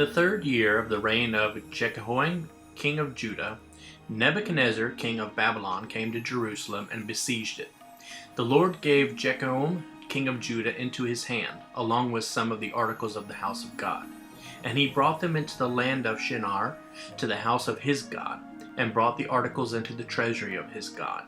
the 3rd year of the reign of Jehoiakim, king of Judah, Nebuchadnezzar, king of Babylon, came to Jerusalem and besieged it. The Lord gave Jehoiakim, king of Judah, into his hand, along with some of the articles of the house of God. And he brought them into the land of Shinar, to the house of his God, and brought the articles into the treasury of his God.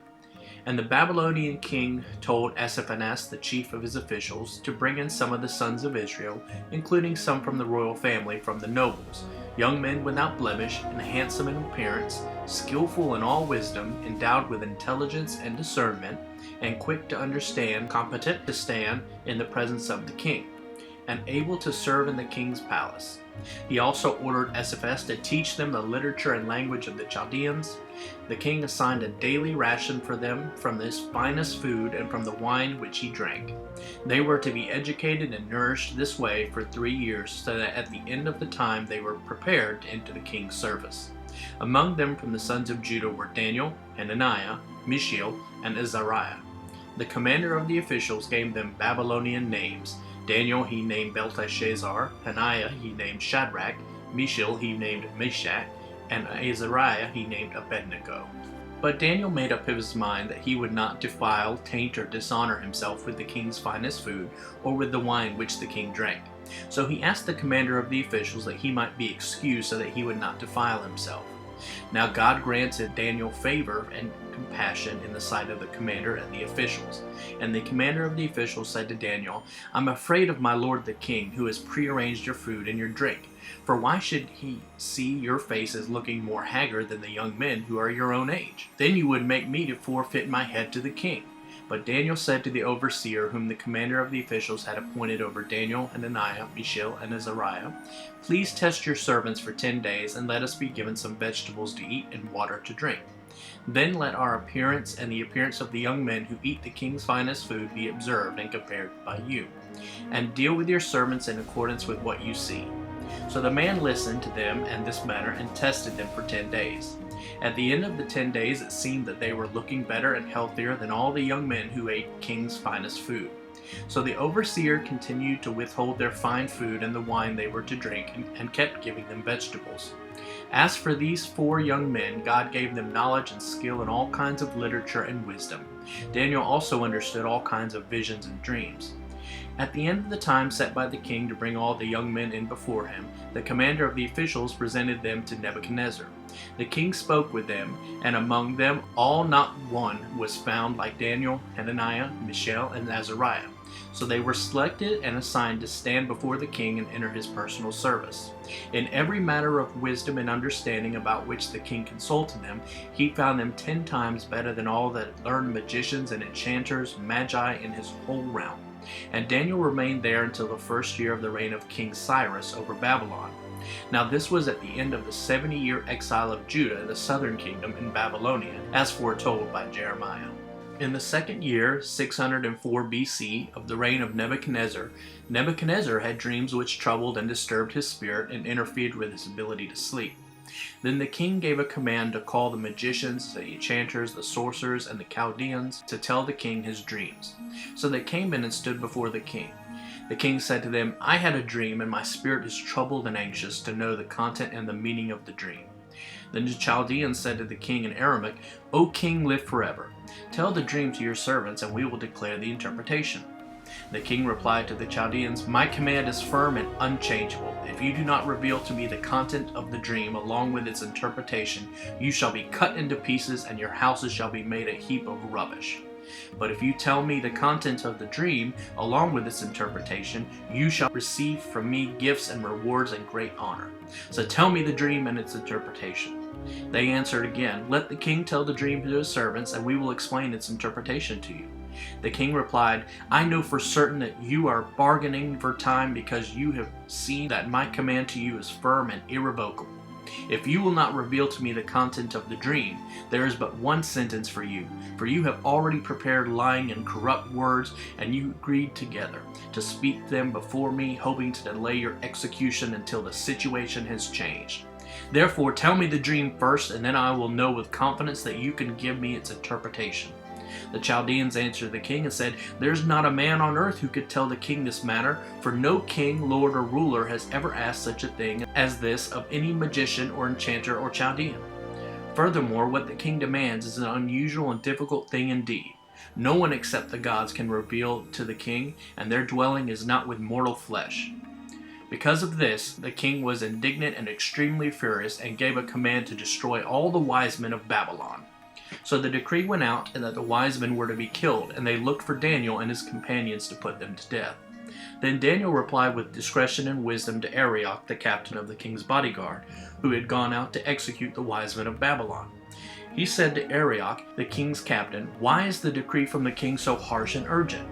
And the Babylonian king told Ashpenaz, the chief of his officials, to bring in some of the sons of Israel, including some from the royal family, from the nobles, young men without blemish, and handsome in appearance, skillful in all wisdom, endowed with intelligence and discernment, and quick to understand, competent to stand in the presence of the king, and able to serve in the king's palace. He also ordered Ashpenaz to teach them the literature and language of the Chaldeans. The king assigned a daily ration for them from his finest food and from the wine which he drank. They were to be educated and nourished this way for 3 years, so that at the end of the time they were prepared to enter the king's service. Among them from the sons of Judah were Daniel, Hananiah, Mishael, and Azariah. The commander of the officials gave them Babylonian names. Daniel he named Belshazzar, Hananiah he named Shadrach, Mishael he named Meshach, and Azariah he named Abednego. But Daniel made up his mind that he would not defile, taint, or dishonor himself with the king's finest food, or with the wine which the king drank. So he asked the commander of the officials that he might be excused so that he would not defile himself. Now God granted Daniel favor and compassion in the sight of the commander and the officials. And the commander of the officials said to Daniel, "I'm afraid of my lord the king, who has prearranged your food and your drink. For why should he see your faces looking more haggard than the young men who are your own age? Then you would make me to forfeit my head to the king." But Daniel said to the overseer, whom the commander of the officials had appointed over Daniel, Hananiah, Mishael, and Azariah, "Please test your servants for 10 days, and let us be given some vegetables to eat and water to drink. Then let our appearance and the appearance of the young men who eat the king's finest food be observed and compared by you. And deal with your servants in accordance with what you see." So the man listened to them in this manner and tested them for 10 days. At the end of the 10 days, it seemed that they were looking better and healthier than all the young men who ate king's finest food. So the overseer continued to withhold their fine food and the wine they were to drink, and kept giving them vegetables. As for these 4 young men, God gave them knowledge and skill in all kinds of literature and wisdom. Daniel also understood all kinds of visions and dreams. At the end of the time set by the king to bring all the young men in before him, the commander of the officials presented them to Nebuchadnezzar. The king spoke with them, and among them all not one was found like Daniel, Hananiah, Mishael, and Azariah. So they were selected and assigned to stand before the king and enter his personal service. In every matter of wisdom and understanding about which the king consulted them, he found them 10 times better than all the learned magicians and enchanters, magi in his whole realm. And Daniel remained there until the 1st year of the reign of King Cyrus over Babylon. Now this was at the end of the 70-year exile of Judah, the southern kingdom, in Babylonia, as foretold by Jeremiah. In the 2nd year, 604 BC, of the reign of Nebuchadnezzar, Nebuchadnezzar had dreams which troubled and disturbed his spirit and interfered with his ability to sleep. Then the king gave a command to call the magicians, the enchanters, the sorcerers, and the Chaldeans to tell the king his dreams. So they came in and stood before the king. The king said to them, "I had a dream, and my spirit is troubled and anxious to know the content and the meaning of the dream." Then the Chaldeans said to the king in Aramaic, "O king, live forever. Tell the dream to your servants, and we will declare the interpretation." The king replied to the Chaldeans, "My command is firm and unchangeable. If you do not reveal to me the content of the dream along with its interpretation, you shall be cut into pieces, and your houses shall be made a heap of rubbish. But if you tell me the content of the dream along with its interpretation, you shall receive from me gifts and rewards and great honor. So tell me the dream and its interpretation." They answered again, "Let the king tell the dream to his servants, and we will explain its interpretation to you." The king replied, "I know for certain that you are bargaining for time, because you have seen that my command to you is firm and irrevocable. If you will not reveal to me the content of the dream, there is but one sentence for you have already prepared lying and corrupt words, and you agreed together to speak them before me, hoping to delay your execution until the situation has changed. Therefore tell me the dream first, and then I will know with confidence that you can give me its interpretation." The Chaldeans answered the king and said, "There's not a man on earth who could tell the king this matter, for no king, lord, or ruler has ever asked such a thing as this of any magician or enchanter or Chaldean. Furthermore, what the king demands is an unusual and difficult thing indeed. No one except the gods can reveal to the king, and their dwelling is not with mortal flesh." Because of this, the king was indignant and extremely furious, and gave a command to destroy all the wise men of Babylon. So the decree went out, and that the wise men were to be killed, and they looked for Daniel and his companions to put them to death. Then Daniel replied with discretion and wisdom to Arioch, the captain of the king's bodyguard, who had gone out to execute the wise men of Babylon. He said to Arioch, the king's captain, "Why is the decree from the king so harsh and urgent?"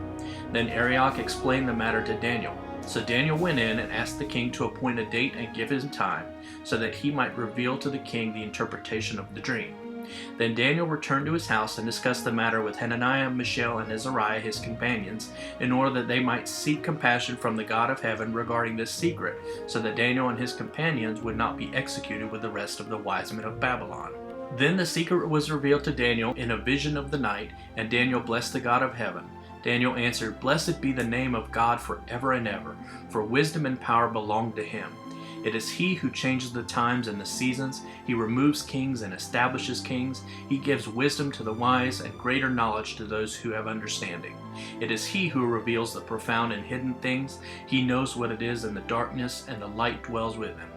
Then Arioch explained the matter to Daniel. So Daniel went in and asked the king to appoint a date and give him time, so that he might reveal to the king the interpretation of the dream. Then Daniel returned to his house and discussed the matter with Hananiah, Mishael, and Azariah, his companions, in order that they might seek compassion from the God of heaven regarding this secret, so that Daniel and his companions would not be executed with the rest of the wise men of Babylon. Then the secret was revealed to Daniel in a vision of the night, and Daniel blessed the God of heaven. Daniel answered, "Blessed be the name of God forever and ever, for wisdom and power belong to him. It is he who changes the times and the seasons. He removes kings and establishes kings. He gives wisdom to the wise and greater knowledge to those who have understanding. It is he who reveals the profound and hidden things. He knows what it is in the darkness, and the light dwells with him.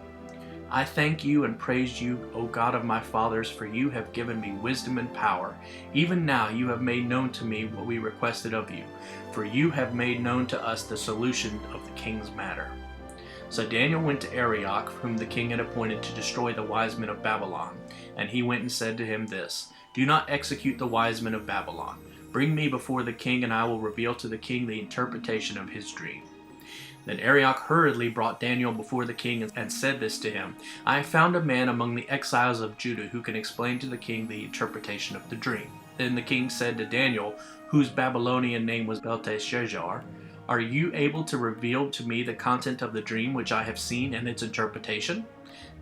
I thank you and praise you, O God of my fathers, for you have given me wisdom and power. Even now you have made known to me what we requested of you, for you have made known to us the solution of the king's matter." So Daniel went to Arioch, whom the king had appointed to destroy the wise men of Babylon, and he went and said to him this, "Do not execute the wise men of Babylon. Bring me before the king, and I will reveal to the king the interpretation of his dream." Then Arioch hurriedly brought Daniel before the king and said this to him, "I have found a man among the exiles of Judah who can explain to the king the interpretation of the dream." Then the king said to Daniel, whose Babylonian name was Belshazzar, "Are you able to reveal to me the content of the dream which I have seen and its interpretation?"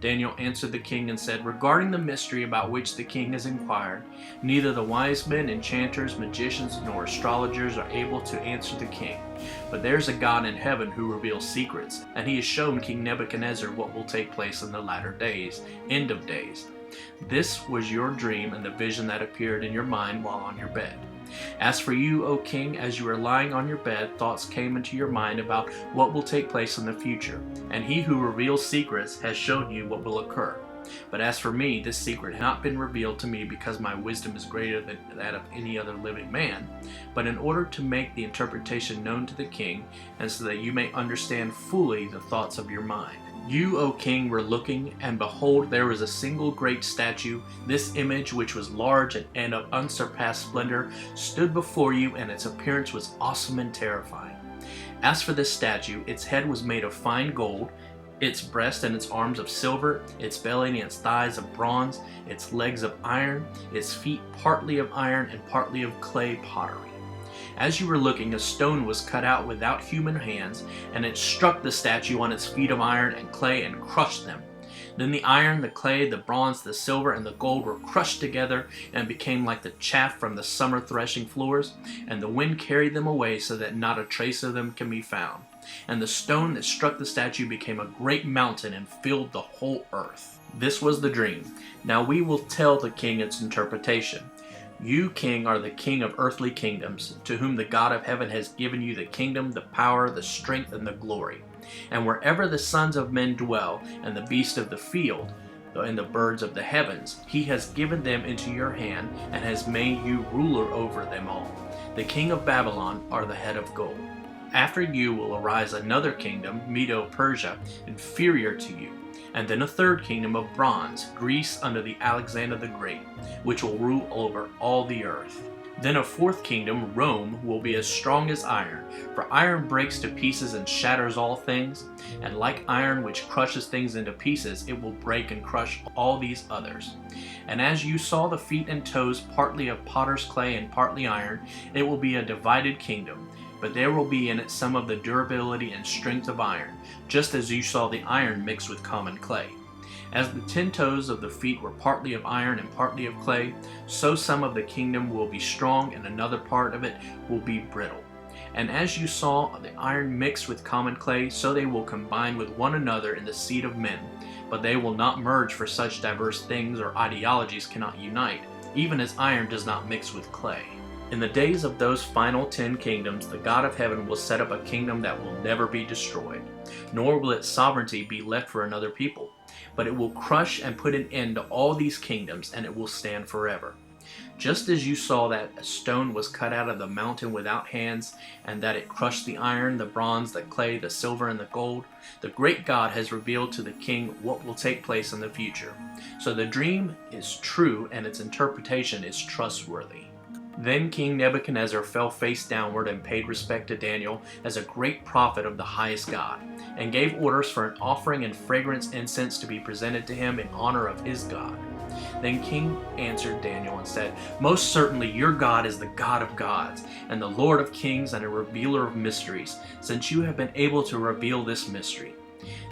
Daniel answered the king and said, "Regarding the mystery about which the king has inquired, neither the wise men, enchanters, magicians, nor astrologers are able to answer the king. But there is a God in heaven who reveals secrets, and he has shown King Nebuchadnezzar what will take place in the latter days, end of days. This was your dream and the vision that appeared in your mind while on your bed. As for you, O king, as you were lying on your bed, thoughts came into your mind about what will take place in the future, and he who reveals secrets has shown you what will occur. But as for me, this secret has not been revealed to me because my wisdom is greater than that of any other living man, but in order to make the interpretation known to the king, and so that you may understand fully the thoughts of your mind. You, O king, were looking, and behold, there was a single great statue. This image, which was large and of unsurpassed splendor, stood before you, and its appearance was awesome and terrifying. As for this statue, its head was made of fine gold, its breast and its arms of silver, its belly and its thighs of bronze, its legs of iron, its feet partly of iron and partly of clay pottery. As you were looking, a stone was cut out without human hands, and it struck the statue on its feet of iron and clay and crushed them. Then the iron, the clay, the bronze, the silver, and the gold were crushed together and became like the chaff from the summer threshing floors, and the wind carried them away so that not a trace of them can be found. And the stone that struck the statue became a great mountain and filled the whole earth. This was the dream. Now we will tell the king its interpretation. You, king, are the king of earthly kingdoms, to whom the God of heaven has given you the kingdom, the power, the strength, and the glory. And wherever the sons of men dwell, and the beasts of the field, and the birds of the heavens, he has given them into your hand, and has made you ruler over them all. The king of Babylon are the head of gold. After you will arise another kingdom, Medo-Persia, inferior to you, and then a third kingdom of bronze, Greece under the Alexander the Great, which will rule over all the earth. Then a fourth kingdom, Rome, will be as strong as iron, for iron breaks to pieces and shatters all things, and like iron which crushes things into pieces, it will break and crush all these others. And as you saw the feet and toes partly of potter's clay and partly iron, it will be a divided kingdom, but there will be in it some of the durability and strength of iron, just as you saw the iron mixed with common clay. As the 10 toes of the feet were partly of iron and partly of clay, so some of the kingdom will be strong and another part of it will be brittle. And as you saw the iron mixed with common clay, so they will combine with one another in the seed of men. But they will not merge, for such diverse things or ideologies cannot unite, even as iron does not mix with clay. In the days of those final 10 kingdoms, the God of heaven will set up a kingdom that will never be destroyed, nor will its sovereignty be left for another people. But it will crush and put an end to all these kingdoms, and it will stand forever. Just as you saw that a stone was cut out of the mountain without hands, and that it crushed the iron, the bronze, the clay, the silver, and the gold, the great God has revealed to the king what will take place in the future. So the dream is true, and its interpretation is trustworthy. Then King Nebuchadnezzar fell face downward and paid respect to Daniel as a great prophet of the highest God, and gave orders for an offering and fragrance incense to be presented to him in honor of his God. Then King answered Daniel and said, "Most certainly your God is the God of gods, and the Lord of kings, and a revealer of mysteries, since you have been able to reveal this mystery."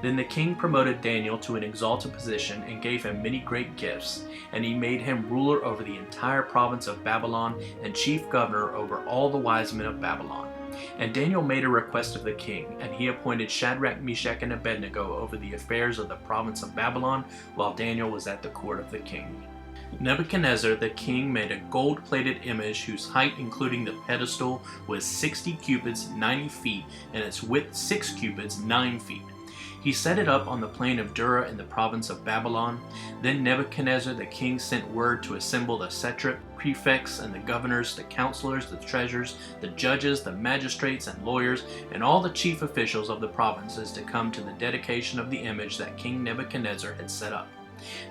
Then the king promoted Daniel to an exalted position and gave him many great gifts, and he made him ruler over the entire province of Babylon and chief governor over all the wise men of Babylon. And Daniel made a request of the king, and he appointed Shadrach, Meshach, and Abednego over the affairs of the province of Babylon, while Daniel was at the court of the king. Nebuchadnezzar the king made a gold-plated image whose height, including the pedestal, was 60 cubits 90 feet, and its width 6 cubits 9 feet. He set it up on the plain of Dura in the province of Babylon. Then Nebuchadnezzar the king sent word to assemble the satrap, prefects, and the governors, the counselors, the treasurers, the judges, the magistrates, and lawyers, and all the chief officials of the provinces to come to the dedication of the image that King Nebuchadnezzar had set up.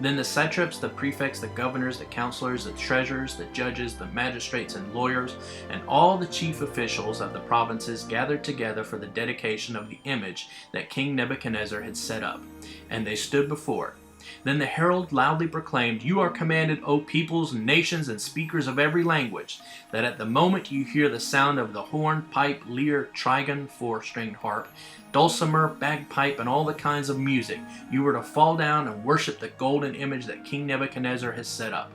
Then the satraps, the prefects, the governors, the counselors, the treasurers, the judges, the magistrates, and lawyers, and all the chief officials of the provinces gathered together for the dedication of the image that King Nebuchadnezzar had set up, and they stood before it. Then the herald loudly proclaimed, "You are commanded, O peoples, nations, and speakers of every language, that at the moment you hear the sound of the horn, pipe, lyre, trigon, 4-stringed harp, dulcimer, bagpipe, and all the kinds of music, you are to fall down and worship the golden image that King Nebuchadnezzar has set up.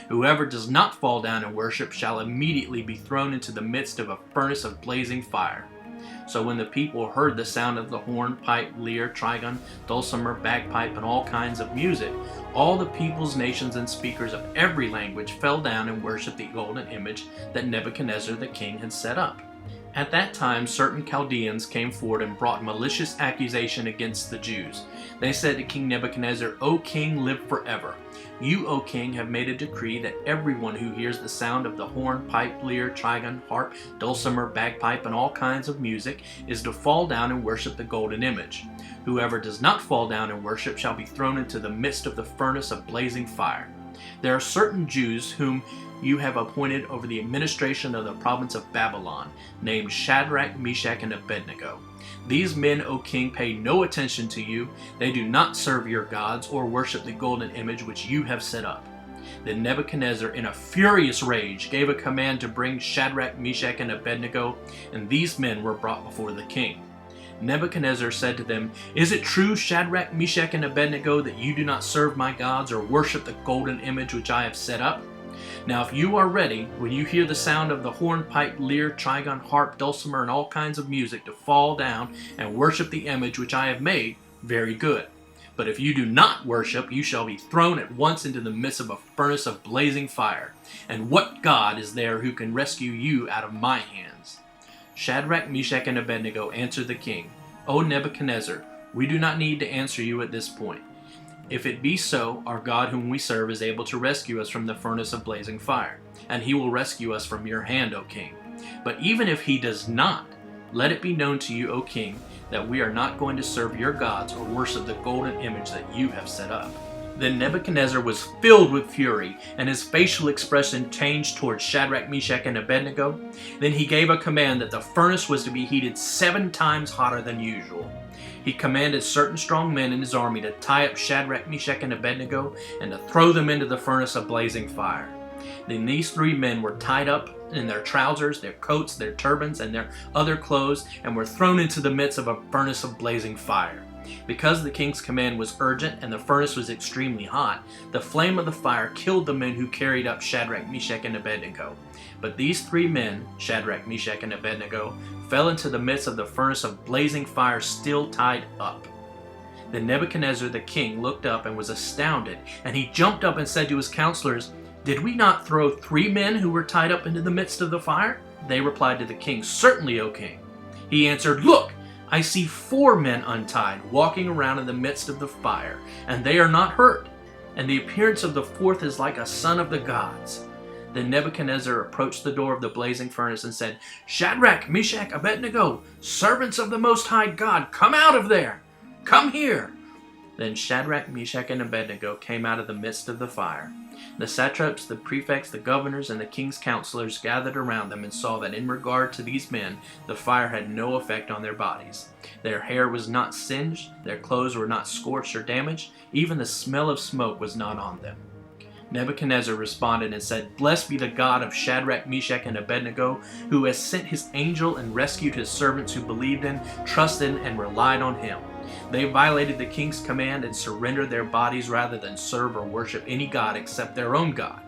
Whoever does not fall down and worship shall immediately be thrown into the midst of a furnace of blazing fire." So when the people heard the sound of the horn, pipe, lyre, trigon, dulcimer, bagpipe, and all kinds of music, all the peoples, nations, and speakers of every language fell down and worshipped the golden image that Nebuchadnezzar the king had set up. At that time certain Chaldeans came forward and brought malicious accusation against the Jews. They said to King Nebuchadnezzar, "O king, live forever. You, O king, have made a decree that everyone who hears the sound of the horn, pipe, lyre, trigon, harp, dulcimer, bagpipe, and all kinds of music is to fall down and worship the golden image. Whoever does not fall down and worship shall be thrown into the midst of the furnace of blazing fire. There are certain Jews whom you have appointed over the administration of the province of Babylon, named Shadrach, Meshach, and Abednego. These men, O king, pay no attention to you. They do not serve your gods or worship the golden image which you have set up." Then Nebuchadnezzar, in a furious rage, gave a command to bring Shadrach, Meshach, and Abednego, and these men were brought before the king. Nebuchadnezzar said to them, "Is it true, Shadrach, Meshach, and Abednego, that you do not serve my gods or worship the golden image which I have set up? Now if you are ready, when you hear the sound of the horn, pipe, lyre, trigon, harp, dulcimer, and all kinds of music, to fall down and worship the image which I have made, very good. But if you do not worship, you shall be thrown at once into the midst of a furnace of blazing fire. And what God is there who can rescue you out of my hands?" Shadrach, Meshach, and Abednego answered the king, "O Nebuchadnezzar, we do not need to answer you at this point. If it be so, our God whom we serve is able to rescue us from the furnace of blazing fire, and he will rescue us from your hand, O king. But even if he does not, let it be known to you, O king, that we are not going to serve your gods or worship the golden image that you have set up." Then Nebuchadnezzar was filled with fury, and his facial expression changed towards Shadrach, Meshach, and Abednego. Then he gave a command that the furnace was to be heated 7 times hotter than usual. He commanded certain strong men in his army to tie up Shadrach, Meshach, and Abednego and to throw them into the furnace of blazing fire. Then these 3 men were tied up in their trousers, their coats, their turbans, and their other clothes, and were thrown into the midst of a furnace of blazing fire. Because the king's command was urgent and the furnace was extremely hot, the flame of the fire killed the men who carried up Shadrach, Meshach, and Abednego. But these 3 men, Shadrach, Meshach, and Abednego, fell into the midst of the furnace of blazing fire, still tied up. Then Nebuchadnezzar the king looked up and was astounded, and he jumped up and said to his counselors, "Did we not throw 3 men who were tied up into the midst of the fire?" They replied to the king, "Certainly, O king." He answered, "Look, I see 4 men untied, walking around in the midst of the fire, and they are not hurt. And the appearance of the 4th is like a son of the gods." Then Nebuchadnezzar approached the door of the blazing furnace and said, "Shadrach, Meshach, Abednego, servants of the Most High God, come out of there! Come here!" Then Shadrach, Meshach, and Abednego came out of the midst of the fire. The satraps, the prefects, the governors, and the king's counselors gathered around them and saw that in regard to these men, the fire had no effect on their bodies. Their hair was not singed, their clothes were not scorched or damaged, even the smell of smoke was not on them. Nebuchadnezzar responded and said, "Blessed be the God of Shadrach, Meshach, and Abednego, who has sent his angel and rescued his servants who believed in, trusted, and relied on him. They violated the king's command and surrendered their bodies rather than serve or worship any god except their own God.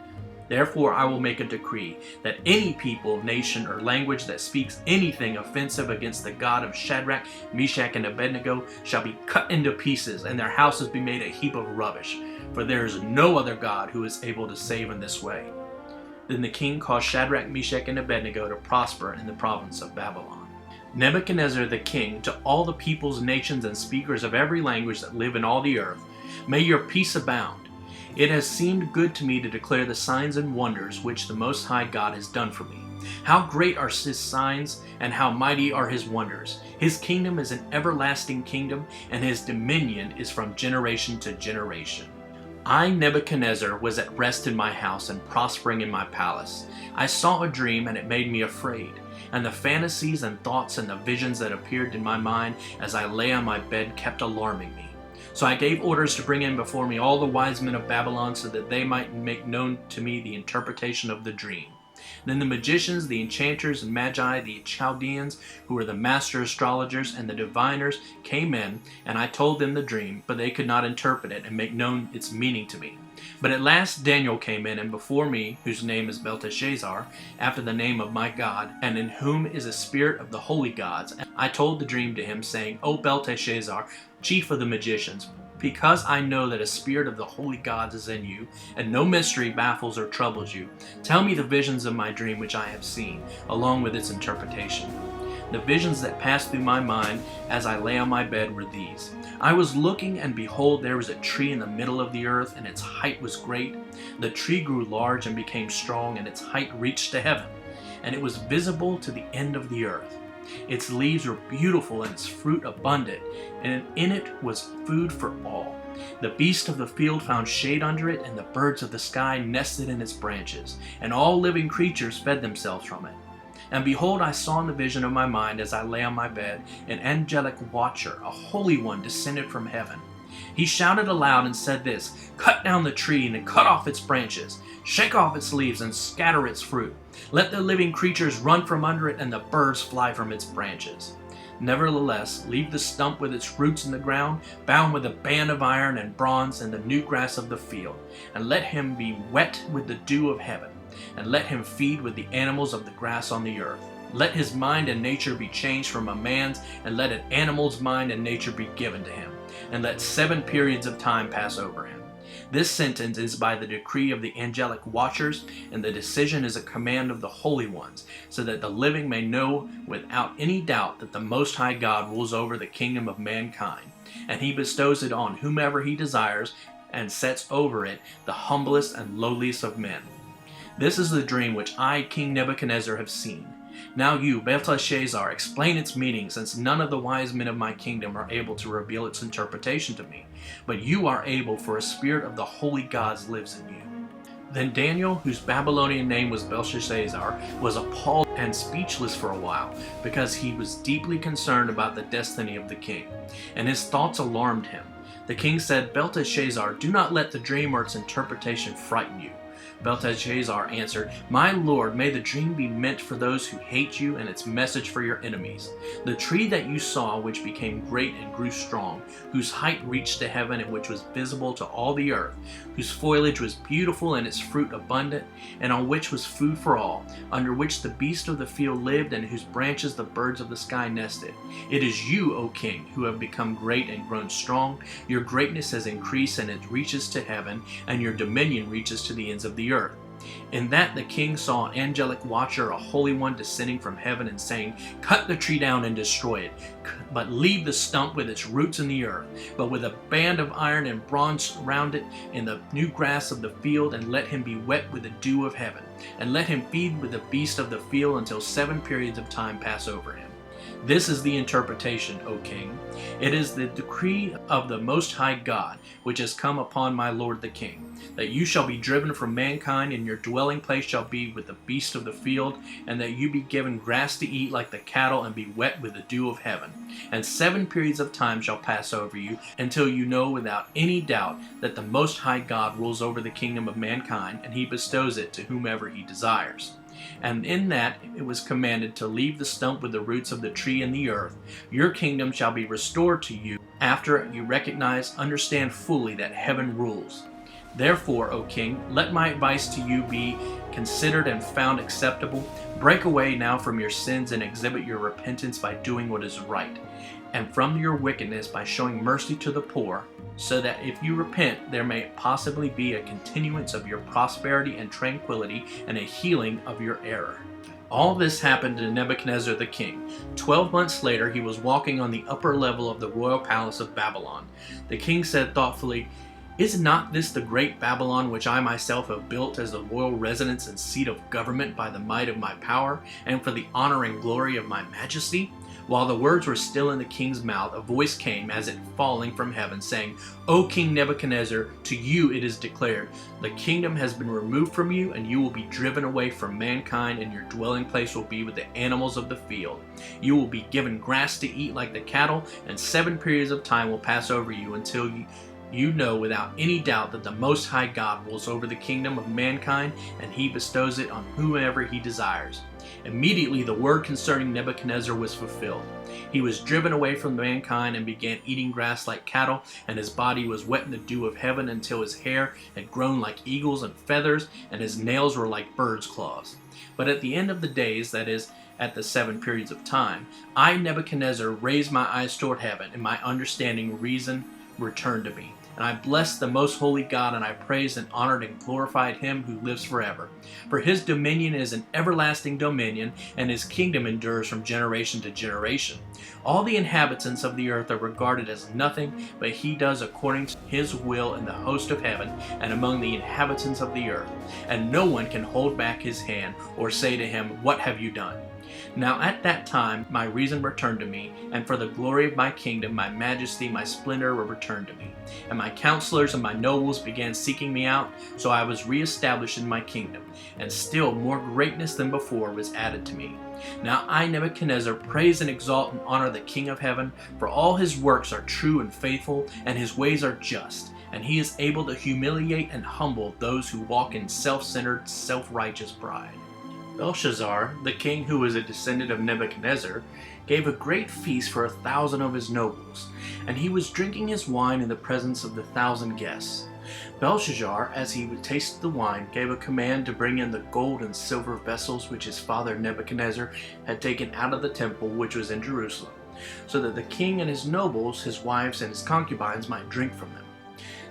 Therefore I will make a decree that any people, nation, or language that speaks anything offensive against the God of Shadrach, Meshach, and Abednego shall be cut into pieces, and their houses be made a heap of rubbish. For there is no other God who is able to save in this way." Then the king caused Shadrach, Meshach, and Abednego to prosper in the province of Babylon. Nebuchadnezzar the king, to all the peoples, nations, and speakers of every language that live in all the earth, may your peace abound. It has seemed good to me to declare the signs and wonders which the Most High God has done for me. How great are his signs, and how mighty are his wonders. His kingdom is an everlasting kingdom, and his dominion is from generation to generation. I, Nebuchadnezzar, was at rest in my house and prospering in my palace. I saw a dream, and it made me afraid. And the fantasies and thoughts and the visions that appeared in my mind as I lay on my bed kept alarming me. So I gave orders to bring in before me all the wise men of Babylon so that they might make known to me the interpretation of the dream. Then the magicians, the enchanters and magi, the Chaldeans, who were the master astrologers, and the diviners came in, and I told them the dream, but they could not interpret it and make known its meaning to me. But at last Daniel came in, and before me, whose name is Belshazzar, after the name of my God, and in whom is a spirit of the holy gods, I told the dream to him, saying, "O Belteshazzar, chief of the magicians, because I know that a spirit of the holy gods is in you, and no mystery baffles or troubles you, tell me the visions of my dream which I have seen, along with its interpretation." The visions that passed through my mind as I lay on my bed were these. I was looking, and behold, there was a tree in the middle of the earth, and its height was great. The tree grew large and became strong, and its height reached to heaven, and it was visible to the end of the earth. Its leaves were beautiful, and its fruit abundant, and in it was food for all. The beasts of the field found shade under it, and the birds of the sky nested in its branches, and all living creatures fed themselves from it. And behold, I saw in the vision of my mind as I lay on my bed an angelic watcher, a holy one, descended from heaven. He shouted aloud and said this, "Cut down the tree and cut off its branches, shake off its leaves and scatter its fruit. Let the living creatures run from under it and the birds fly from its branches. Nevertheless, leave the stump with its roots in the ground, bound with a band of iron and bronze and the new grass of the field, and let him be wet with the dew of heaven, and let him feed with the animals of the grass on the earth. Let his mind and nature be changed from a man's, and let an animal's mind and nature be given to him, and let 7 periods of time pass over him." This sentence is by the decree of the angelic watchers, and the decision is a command of the holy ones, so that the living may know without any doubt that the Most High God rules over the kingdom of mankind, and he bestows it on whomever he desires, and sets over it the humblest and lowliest of men. This is the dream which I, King Nebuchadnezzar, have seen. Now you, Belteshazzar, explain its meaning, since none of the wise men of my kingdom are able to reveal its interpretation to me. But you are able, for a spirit of the holy gods lives in you. Then Daniel, whose Babylonian name was Belshazzar, was appalled and speechless for a while, because he was deeply concerned about the destiny of the king, and his thoughts alarmed him. The king said, "Belteshazzar, do not let the dream or its interpretation frighten you. Belteshazzar answered, "My lord, may the dream be meant for those who hate you and its message for your enemies. The tree that you saw, which became great and grew strong, whose height reached to heaven and which was visible to all the earth, whose foliage was beautiful and its fruit abundant, and on which was food for all, under which the beasts of the field lived and whose branches the birds of the sky nested. It is you, O king, who have become great and grown strong. Your greatness has increased and it reaches to heaven, and your dominion reaches to the ends of the earth." In that the king saw an angelic watcher, a holy one, descending from heaven and saying, "Cut the tree down and destroy it, but leave the stump with its roots in the earth, but with a band of iron and bronze round it in the new grass of the field, and let him be wet with the dew of heaven, and let him feed with the beasts of the field until 7 periods of time pass over him." This is the interpretation, O king. It is the decree of the Most High God, which has come upon my lord the king, that you shall be driven from mankind, and your dwelling place shall be with the beasts of the field, and that you be given grass to eat like the cattle, and be wet with the dew of heaven. And 7 periods of time shall pass over you, until you know without any doubt that the Most High God rules over the kingdom of mankind, and he bestows it to whomever he desires. And in that it was commanded to leave the stump with the roots of the tree in the earth. Your kingdom shall be restored to you after you understand fully that heaven rules. Therefore, O king, let my advice to you be considered and found acceptable. Break away now from your sins and exhibit your repentance by doing what is right, and from your wickedness by showing mercy to the poor, so that if you repent, there may possibly be a continuance of your prosperity and tranquility, and a healing of your error. All this happened to Nebuchadnezzar the king. 12 months later, he was walking on the upper level of the royal palace of Babylon. The king said thoughtfully, "Is not this the great Babylon which I myself have built as the royal residence and seat of government by the might of my power, and for the honor and glory of my majesty?" While the words were still in the king's mouth, a voice came as it falling from heaven, saying, "O King Nebuchadnezzar, to you it is declared, the kingdom has been removed from you, and you will be driven away from mankind, and your dwelling place will be with the animals of the field. You will be given grass to eat like the cattle, and 7 periods of time will pass over you until you know without any doubt that the Most High God rules over the kingdom of mankind, and he bestows it on whomever he desires." Immediately the word concerning Nebuchadnezzar was fulfilled. He was driven away from mankind and began eating grass like cattle, and his body was wet in the dew of heaven until his hair had grown like eagles and feathers, and his nails were like birds' claws. But at the end of the days, that is, at the 7 periods of time, I, Nebuchadnezzar, raised my eyes toward heaven, and my understanding reason returned to me. And I blessed the most holy God, and I praised and honored and glorified him who lives forever. For his dominion is an everlasting dominion, and his kingdom endures from generation to generation. All the inhabitants of the earth are regarded as nothing, but he does according to his will in the host of heaven and among the inhabitants of the earth. And no one can hold back his hand or say to him, "What have you done?" Now at that time my reason returned to me, and for the glory of my kingdom, my majesty, my splendor were returned to me. And my counselors and my nobles began seeking me out, so I was reestablished in my kingdom, and still more greatness than before was added to me. Now I, Nebuchadnezzar, praise and exalt and honor the King of heaven, for all his works are true and faithful, and his ways are just, and he is able to humiliate and humble those who walk in self-centered, self-righteous pride. Belshazzar, the king who was a descendant of Nebuchadnezzar, gave a great feast for 1,000 of his nobles, and he was drinking his wine in the presence of the 1,000 guests. Belshazzar, as he tasted the wine, gave a command to bring in the gold and silver vessels which his father Nebuchadnezzar had taken out of the temple which was in Jerusalem, so that the king and his nobles, his wives, and his concubines might drink from them.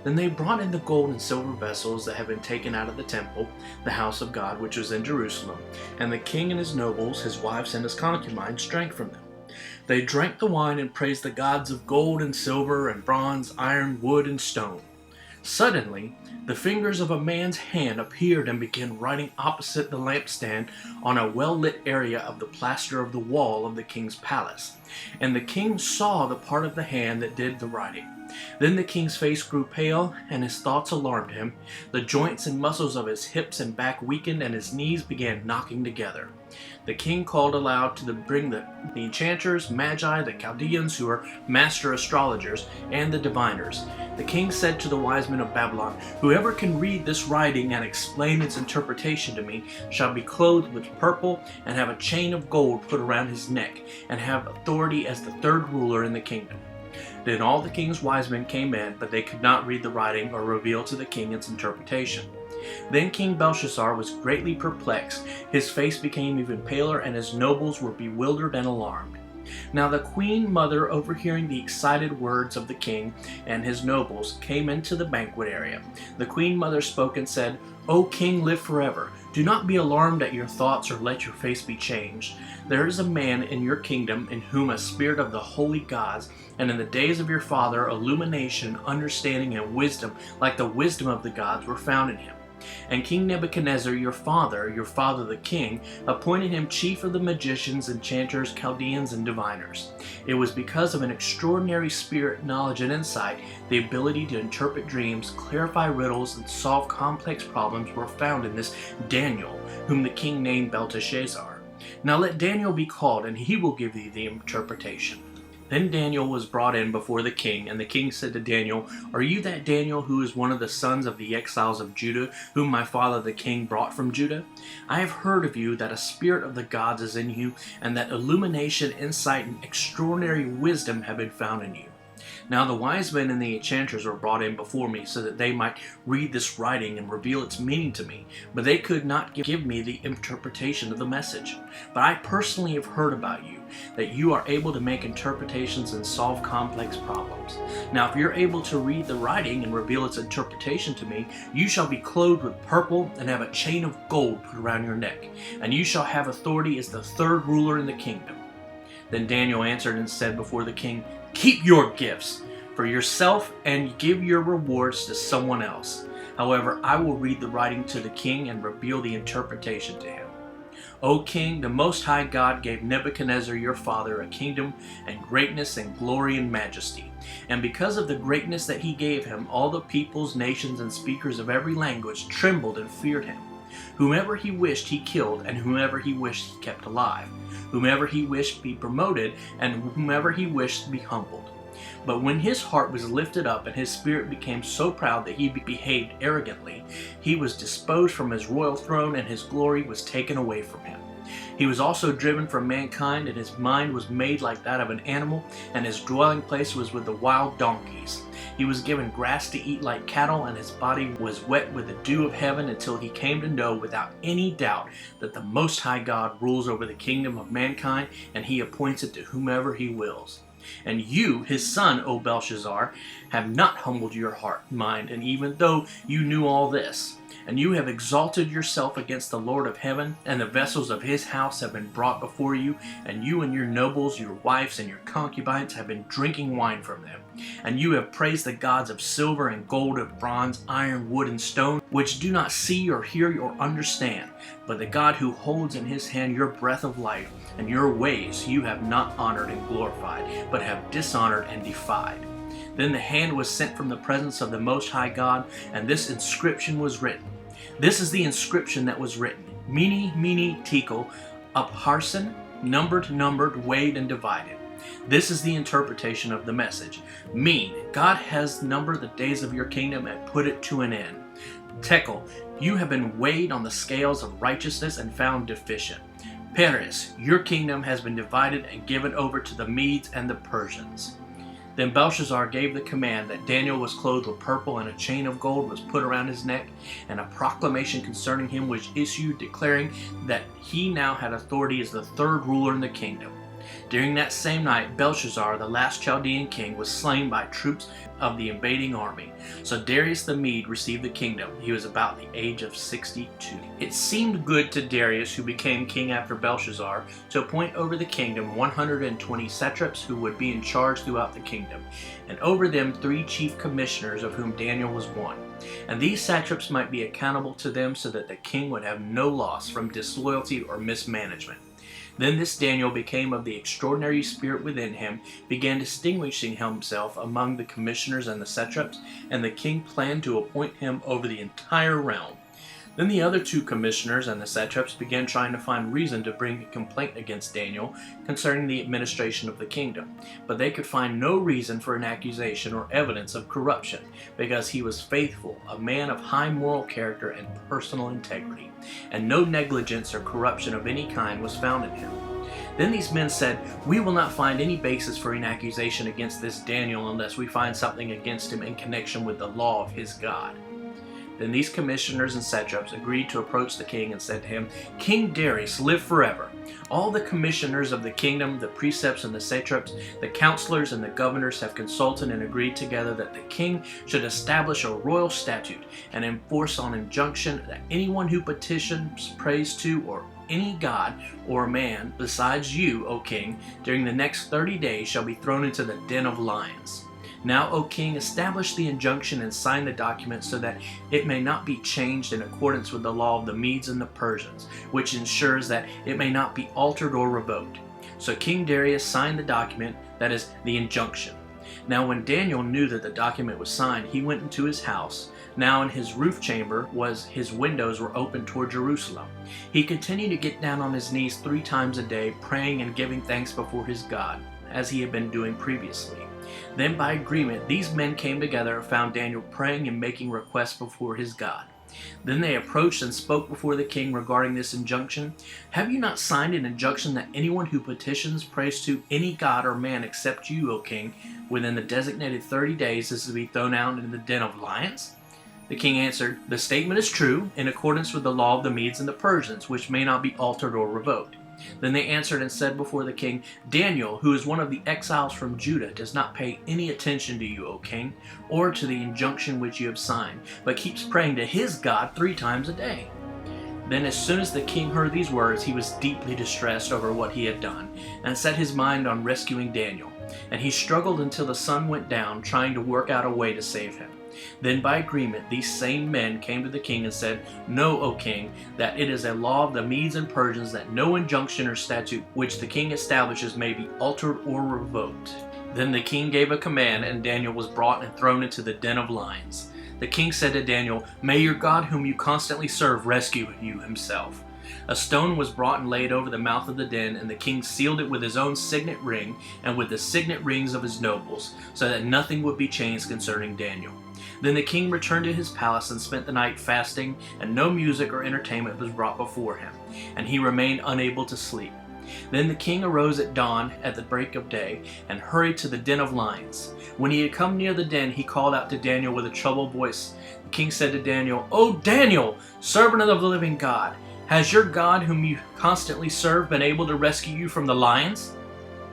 Then they brought in the gold and silver vessels that had been taken out of the temple, the house of God, which was in Jerusalem, and the king and his nobles, his wives, and his concubines drank from them. They drank the wine and praised the gods of gold and silver and bronze, iron, wood, and stone. Suddenly, the fingers of a man's hand appeared and began writing opposite the lampstand on a well-lit area of the plaster of the wall of the king's palace. And the king saw the part of the hand that did the writing. Then the king's face grew pale, and his thoughts alarmed him. The joints and muscles of his hips and back weakened, and his knees began knocking together. The king called aloud to bring the enchanters, magi, the Chaldeans who are master astrologers, and the diviners. The king said to the wise men of Babylon, "Whoever can read this writing and explain its interpretation to me shall be clothed with purple and have a chain of gold put around his neck, and have authority as the third ruler in the kingdom." Then all the king's wise men came in, but they could not read the writing or reveal to the king its interpretation. Then King Belshazzar was greatly perplexed. His face became even paler, and his nobles were bewildered and alarmed. Now the queen mother, overhearing the excited words of the king and his nobles, came into the banquet area. The queen mother spoke and said, "O king, live forever. Do not be alarmed at your thoughts or let your face be changed. There is a man in your kingdom in whom a spirit of the holy gods, and in the days of your father illumination, understanding, and wisdom like the wisdom of the gods were found in him. And King Nebuchadnezzar, your father the king, appointed him chief of the magicians, enchanters, Chaldeans, and diviners. It was because of an extraordinary spirit, knowledge, and insight, the ability to interpret dreams, clarify riddles, and solve complex problems were found in this Daniel, whom the king named Belteshazzar. Now let Daniel be called, and he will give thee the interpretation." Then Daniel was brought in before the king, and the king said to Daniel, "Are you that Daniel who is one of the sons of the exiles of Judah, whom my father the king brought from Judah? I have heard of you that a spirit of the gods is in you, and that illumination, insight, and extraordinary wisdom have been found in you." Now the wise men and the enchanters were brought in before me, so that they might read this writing and reveal its meaning to me, but they could not give me the interpretation of the message. But I personally have heard about you, that you are able to make interpretations and solve complex problems. Now if you're able to read the writing and reveal its interpretation to me, you shall be clothed with purple and have a chain of gold put around your neck, and you shall have authority as the third ruler in the kingdom. Then Daniel answered and said before the king, "Keep your gifts for yourself and give your rewards to someone else. However, I will read the writing to the king and reveal the interpretation to him. O king, the Most High God gave Nebuchadnezzar your father a kingdom and greatness and glory and majesty. And because of the greatness that he gave him, all the peoples, nations, and speakers of every language trembled and feared him. Whomever he wished he killed, and whomever he wished he kept alive. Whomever he wished be promoted, and whomever he wished be humbled. But when his heart was lifted up and his spirit became so proud that he behaved arrogantly, he was disposed from his royal throne, and his glory was taken away from him. He was also driven from mankind, and his mind was made like that of an animal, and his dwelling place was with the wild donkeys. He was given grass to eat like cattle, and his body was wet with the dew of heaven, until he came to know without any doubt that the Most High God rules over the kingdom of mankind, and he appoints it to whomever he wills. And you, his son, O Belshazzar, have not humbled your heart and mind, and even though you knew all this, and you have exalted yourself against the Lord of heaven, and the vessels of his house have been brought before you, and you and your nobles, your wives, and your concubines have been drinking wine from them. And you have praised the gods of silver and gold, of bronze, iron, wood, and stone, which do not see or hear or understand. But the God who holds in his hand your breath of life and your ways you have not honored and glorified, but have dishonored and defied. Then the hand was sent from the presence of the Most High God, and this inscription was written. This is the inscription that was written: Mene, Mene, Tekel, Upharsin, numbered, weighed, and divided. This is the interpretation of the message. Mean, God has numbered the days of your kingdom and put it to an end. Tekel, you have been weighed on the scales of righteousness and found deficient. Peres, your kingdom has been divided and given over to the Medes and the Persians. Then Belshazzar gave the command that Daniel was clothed with purple, and a chain of gold was put around his neck, and a proclamation concerning him was issued, declaring that he now had authority as the third ruler in the kingdom. During that same night, Belshazzar, the last Chaldean king, was slain by troops of the invading army. So Darius the Mede received the kingdom. He was about the age of 62. It seemed good to Darius, who became king after Belshazzar, to appoint over the kingdom 120 satraps who would be in charge throughout the kingdom, and over them 3 chief commissioners, of whom Daniel was one. And these satraps might be accountable to them, so that the king would have no loss from disloyalty or mismanagement. Then this Daniel became of the extraordinary spirit within him, began distinguishing himself among the commissioners and the satraps, and the king planned to appoint him over the entire realm. Then the other two commissioners and the satraps began trying to find reason to bring a complaint against Daniel concerning the administration of the kingdom. But they could find no reason for an accusation or evidence of corruption, because he was faithful, a man of high moral character and personal integrity, and no negligence or corruption of any kind was found in him. Then these men said, "We will not find any basis for an accusation against this Daniel unless we find something against him in connection with the law of his God." Then these commissioners and satraps agreed to approach the king and said to him, "King Darius, live forever. All the commissioners of the kingdom, the precepts and the satraps, the counselors and the governors have consulted and agreed together that the king should establish a royal statute and enforce on injunction that anyone who petitions, prays to, or any god or man besides you, O king, during the next 30 days shall be thrown into the den of lions. Now, O king, establish the injunction and sign the document so that it may not be changed in accordance with the law of the Medes and the Persians, which ensures that it may not be altered or revoked." So King Darius signed the document, that is, the injunction. Now when Daniel knew that the document was signed, he went into his house. Now in his roof chamber his windows were open toward Jerusalem. He continued to get down on his knees 3 times a day, praying and giving thanks before his God, as he had been doing previously. Then by agreement these men came together and found Daniel praying and making requests before his God. Then they approached and spoke before the king regarding this injunction. "Have you not signed an injunction that anyone who petitions, prays to any god or man except you, O king, within the designated 30 days is to be thrown out into the den of lions?" The king answered, "The statement is true, in accordance with the law of the Medes and the Persians, which may not be altered or revoked." Then they answered and said before the king, "Daniel, who is one of the exiles from Judah, does not pay any attention to you, O king, or to the injunction which you have signed, but keeps praying to his God 3 times a day." Then as soon as the king heard these words, he was deeply distressed over what he had done, and set his mind on rescuing Daniel. And he struggled until the sun went down, trying to work out a way to save him. Then by agreement these same men came to the king and said, "Know, O king, that it is a law of the Medes and Persians that no injunction or statute which the king establishes may be altered or revoked." Then the king gave a command, and Daniel was brought and thrown into the den of lions. The king said to Daniel, "May your God whom you constantly serve rescue you himself." A stone was brought and laid over the mouth of the den, and the king sealed it with his own signet ring and with the signet rings of his nobles, so that nothing would be changed concerning Daniel. Then the king returned to his palace and spent the night fasting, and no music or entertainment was brought before him, and he remained unable to sleep. Then the king arose at dawn, at the break of day, and hurried to the den of lions. When he had come near the den, he called out to Daniel with a troubled voice. The king said to Daniel, "O Daniel, servant of the living God, has your God, whom you constantly serve, been able to rescue you from the lions?"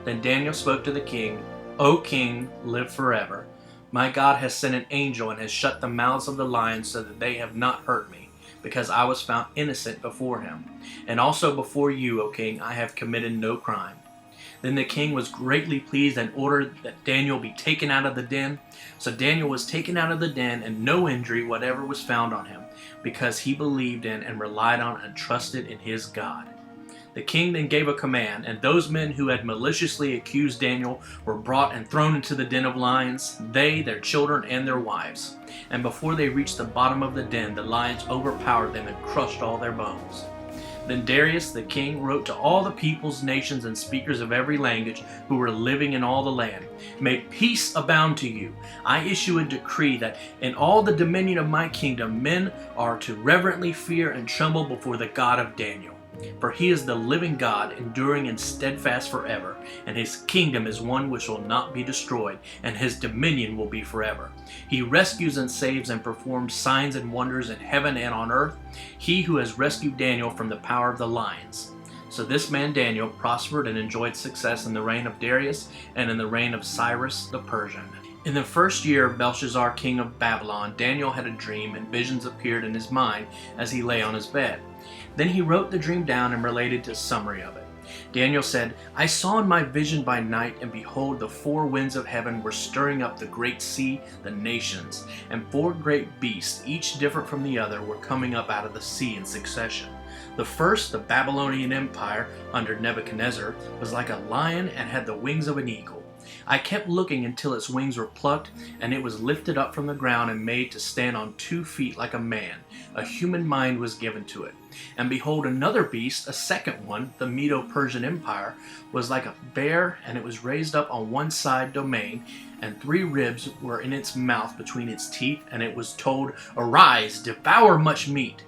Then Daniel spoke to the king, "O king, live forever. My God has sent an angel and has shut the mouths of the lions so that they have not hurt me, because I was found innocent before him. And also before you, O king, I have committed no crime." Then the king was greatly pleased and ordered that Daniel be taken out of the den. So Daniel was taken out of the den, and no injury whatever was found on him, because he believed in and relied on and trusted in his God. The king then gave a command, and those men who had maliciously accused Daniel were brought and thrown into the den of lions, they, their children, and their wives. And before they reached the bottom of the den, the lions overpowered them and crushed all their bones. Then Darius the king wrote to all the peoples, nations, and speakers of every language who were living in all the land, "May peace abound to you. I issue a decree that in all the dominion of my kingdom men are to reverently fear and tremble before the God of Daniel. For he is the living God, enduring and steadfast forever, and his kingdom is one which will not be destroyed, and his dominion will be forever. He rescues and saves and performs signs and wonders in heaven and on earth, he who has rescued Daniel from the power of the lions." So this man Daniel prospered and enjoyed success in the reign of Darius and in the reign of Cyrus the Persian. In the first year of Belshazzar king of Babylon, Daniel had a dream, and visions appeared in his mind as he lay on his bed. Then he wrote the dream down and related a summary of it. Daniel said, "I saw in my vision by night, and behold, the 4 winds of heaven were stirring up the great sea, the nations, and 4 great beasts, each different from the other, were coming up out of the sea in succession. The first, the Babylonian Empire under Nebuchadnezzar, was like a lion and had the wings of an eagle. I kept looking until its wings were plucked, and it was lifted up from the ground and made to stand on 2 feet like a man. A human mind was given to it. And behold, another beast, a second one, the Medo-Persian Empire, was like a bear, and it was raised up on one side domain, and 3 ribs were in its mouth between its teeth, and it was told, "Arise, devour much meat."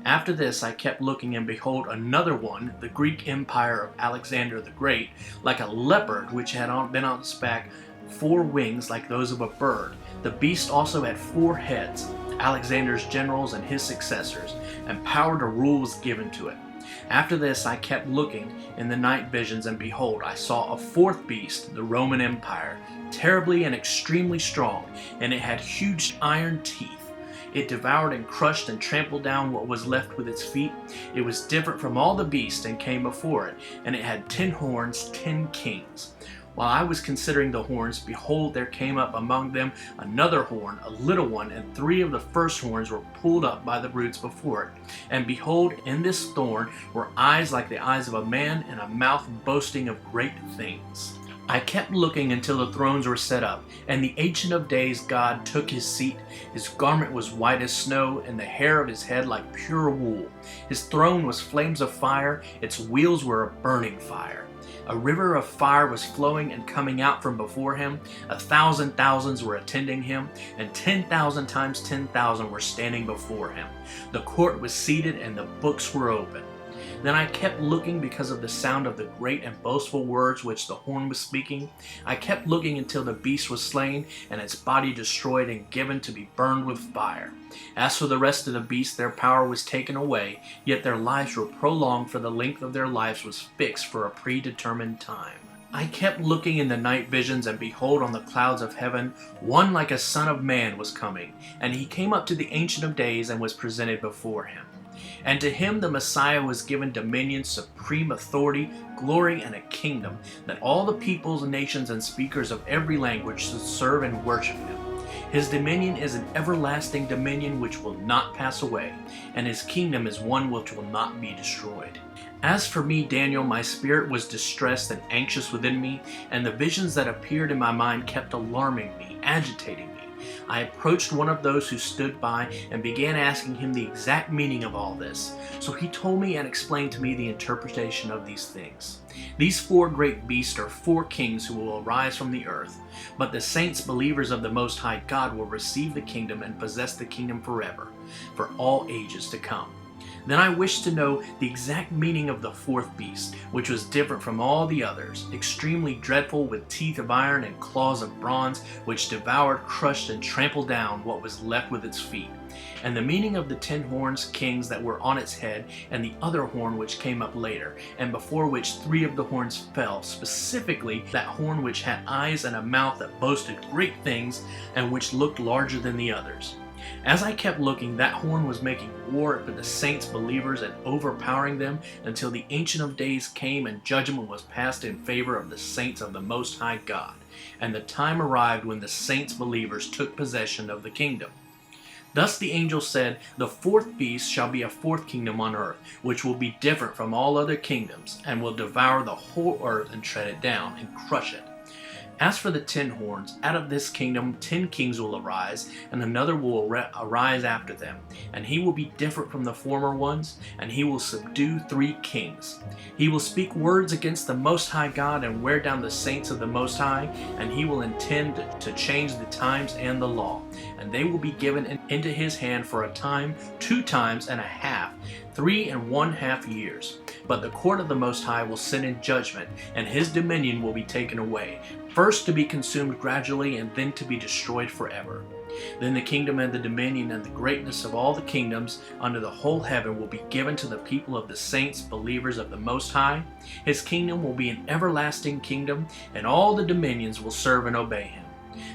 After this I kept looking, and behold, another one, the Greek Empire of Alexander the Great, like a leopard, which had been on its back 4 wings like those of a bird. The beast also had 4 heads, Alexander's generals and his successors, and power to rule was given to it. After this I kept looking in the night visions, and behold, I saw a 4th beast, the Roman Empire, terribly and extremely strong, and it had huge iron teeth. It devoured and crushed and trampled down what was left with its feet. It was different from all the beasts and came before it, and it had 10 horns, 10 kings. While I was considering the horns, behold, there came up among them another horn, a little one, and 3 of the first horns were pulled up by the roots before it. And behold, in this thorn were eyes like the eyes of a man, and a mouth boasting of great things. I kept looking until the thrones were set up, and the Ancient of Days God took his seat. His garment was white as snow, and the hair of his head like pure wool. His throne was flames of fire, its wheels were a burning fire. A river of fire was flowing and coming out from before him. 1,000 thousands were attending him, and 10,000 times 10,000 were standing before him. The court was seated, and the books were open. Then I kept looking because of the sound of the great and boastful words which the horn was speaking. I kept looking until the beast was slain, and its body destroyed and given to be burned with fire. As for the rest of the beasts, their power was taken away, yet their lives were prolonged, for the length of their lives was fixed for a predetermined time. I kept looking in the night visions, and behold, on the clouds of heaven, one like a son of man was coming, and he came up to the Ancient of Days and was presented before him. And to him the Messiah was given dominion, supreme authority, glory, and a kingdom, that all the peoples, nations, and speakers of every language should serve and worship him. His dominion is an everlasting dominion which will not pass away, and his kingdom is one which will not be destroyed. As for me, Daniel, my spirit was distressed and anxious within me, and the visions that appeared in my mind kept alarming me, agitating me. I approached one of those who stood by and began asking him the exact meaning of all this. So he told me and explained to me the interpretation of these things. These 4 great beasts are 4 kings who will arise from the earth, but the saints, believers of the Most High God, will receive the kingdom and possess the kingdom forever, for all ages to come. Then I wished to know the exact meaning of the 4th beast, which was different from all the others, extremely dreadful, with teeth of iron and claws of bronze, which devoured, crushed, and trampled down what was left with its feet. And the meaning of the 10 horns, kings, that were on its head, and the other horn which came up later, and before which 3 of the horns fell, specifically that horn which had eyes and a mouth that boasted great things, and which looked larger than the others. As I kept looking, that horn was making war with the saints, believers, and overpowering them until the Ancient of Days came and judgment was passed in favor of the saints of the Most High God. And the time arrived when the saints, believers, took possession of the kingdom. Thus the angel said, "The 4th beast shall be a 4th kingdom on earth, which will be different from all other kingdoms, and will devour the whole earth and tread it down and crush it. As for the 10 horns, out of this kingdom 10 kings will arise, and another will arise after them. And he will be different from the former ones, and he will subdue 3 kings. He will speak words against the Most High God and wear down the saints of the Most High, and he will intend to change the times and the law. And they will be given into his hand for a time, 2 times and a half, 3½ years. But the court of the Most High will sit in judgment, and his dominion will be taken away, first to be consumed gradually, and then to be destroyed forever. Then the kingdom and the dominion and the greatness of all the kingdoms under the whole heaven will be given to the people of the saints, believers of the Most High. His kingdom will be an everlasting kingdom, and all the dominions will serve and obey him.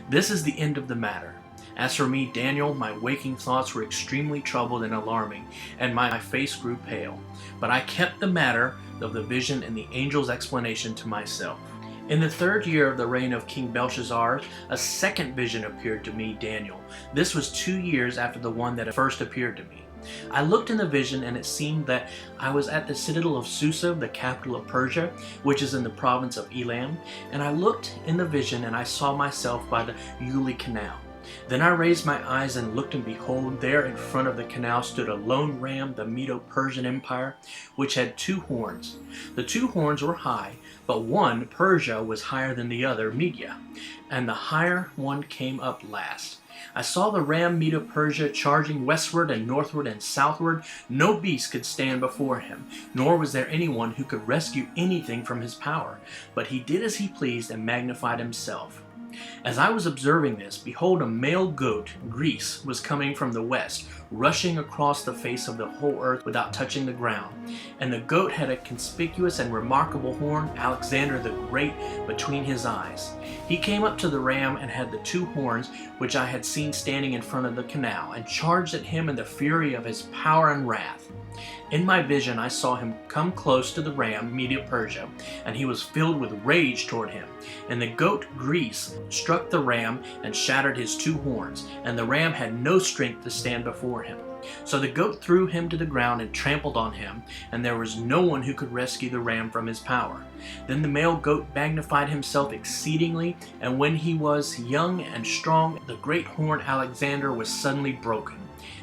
This is the end of the matter. As for me, Daniel, my waking thoughts were extremely troubled and alarming, and my face grew pale. But I kept the matter of the vision and the angel's explanation to myself. In the 3rd year of the reign of King Belshazzar, a second vision appeared to me, Daniel. This was 2 years after the one that first appeared to me. I looked in the vision, and it seemed that I was at the citadel of Susa, the capital of Persia, which is in the province of Elam. And I looked in the vision, and I saw myself by the Uli Canal. Then I raised my eyes and looked, and behold, there in front of the canal stood a lone ram, the Medo-Persian Empire, which had 2 horns. The 2 horns were high, but one, Persia, was higher than the other, Media, and the higher one came up last. I saw the ram Medo-Persia charging westward and northward and southward. No beast could stand before him, nor was there anyone who could rescue anything from his power. But he did as he pleased and magnified himself. As I was observing this, behold, a male goat, Greece, was coming from the west, rushing across the face of the whole earth without touching the ground. And the goat had a conspicuous and remarkable horn, Alexander the Great, between his eyes. He came up to the ram and had the 2 horns which I had seen standing in front of the canal, and charged at him in the fury of his power and wrath. In my vision I saw him come close to the ram, Medo-Persia, and he was filled with rage toward him. And the goat, Greece, struck the ram and shattered his 2 horns, and the ram had no strength to stand before him. So the goat threw him to the ground and trampled on him, and there was no one who could rescue the ram from his power. Then the male goat magnified himself exceedingly, and when he was young and strong, the great horn Alexander was suddenly broken,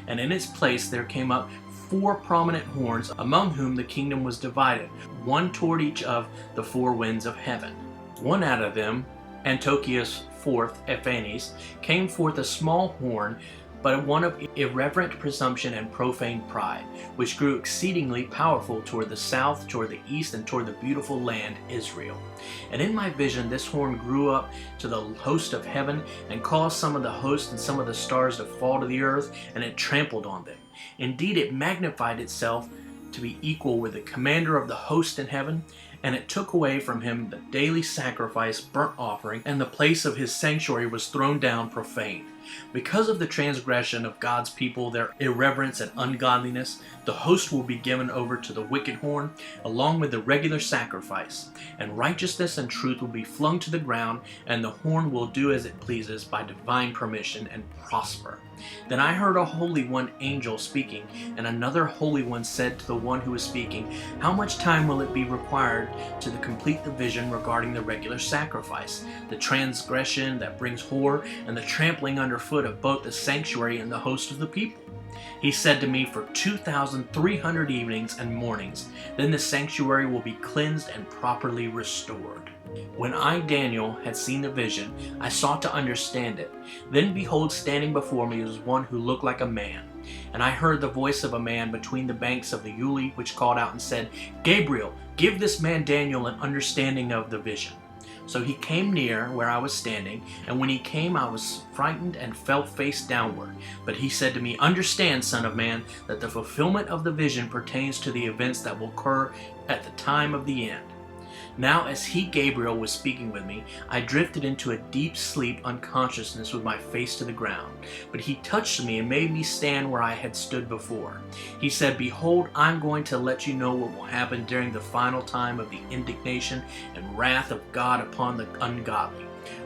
and in its place there came up 4 prominent horns, among whom the kingdom was divided, one toward each of the 4 winds of heaven. One out of them, Antiochus IV Ephanes, came forth a small horn, but one of irreverent presumption and profane pride, which grew exceedingly powerful toward the south, toward the east, and toward the beautiful land Israel. And in my vision this horn grew up to the host of heaven, and caused some of the host and some of the stars to fall to the earth, and it trampled on them. Indeed, it magnified itself to be equal with the commander of the host in heaven, and it took away from him the daily sacrifice, burnt offering, and the place of his sanctuary was thrown down profane. Because of the transgression of God's people, their irreverence and ungodliness, the host will be given over to the wicked horn, along with the regular sacrifice, and righteousness and truth will be flung to the ground, and the horn will do as it pleases by divine permission and prosper. Then I heard a Holy One angel speaking, and another Holy One said to the one who was speaking, "How much time will it be required to complete the vision regarding the regular sacrifice, the transgression that brings horror, and the trampling underfoot of both the sanctuary and the host of the people?" He said to me, "For 2,300 evenings and mornings, then the sanctuary will be cleansed and properly restored." When I, Daniel, had seen the vision, I sought to understand it. Then behold, standing before me was one who looked like a man. And I heard the voice of a man between the banks of the Uli, which called out and said, "Gabriel, give this man Daniel an understanding of the vision." So he came near where I was standing, and when he came I was frightened and fell face downward. But he said to me, "Understand, son of man, that the fulfillment of the vision pertains to the events that will occur at the time of the end." Now as he, Gabriel, was speaking with me, I drifted into a deep sleep unconsciousness with my face to the ground. But he touched me and made me stand where I had stood before. He said, "Behold, I'm going to let you know what will happen during the final time of the indignation and wrath of God upon the ungodly,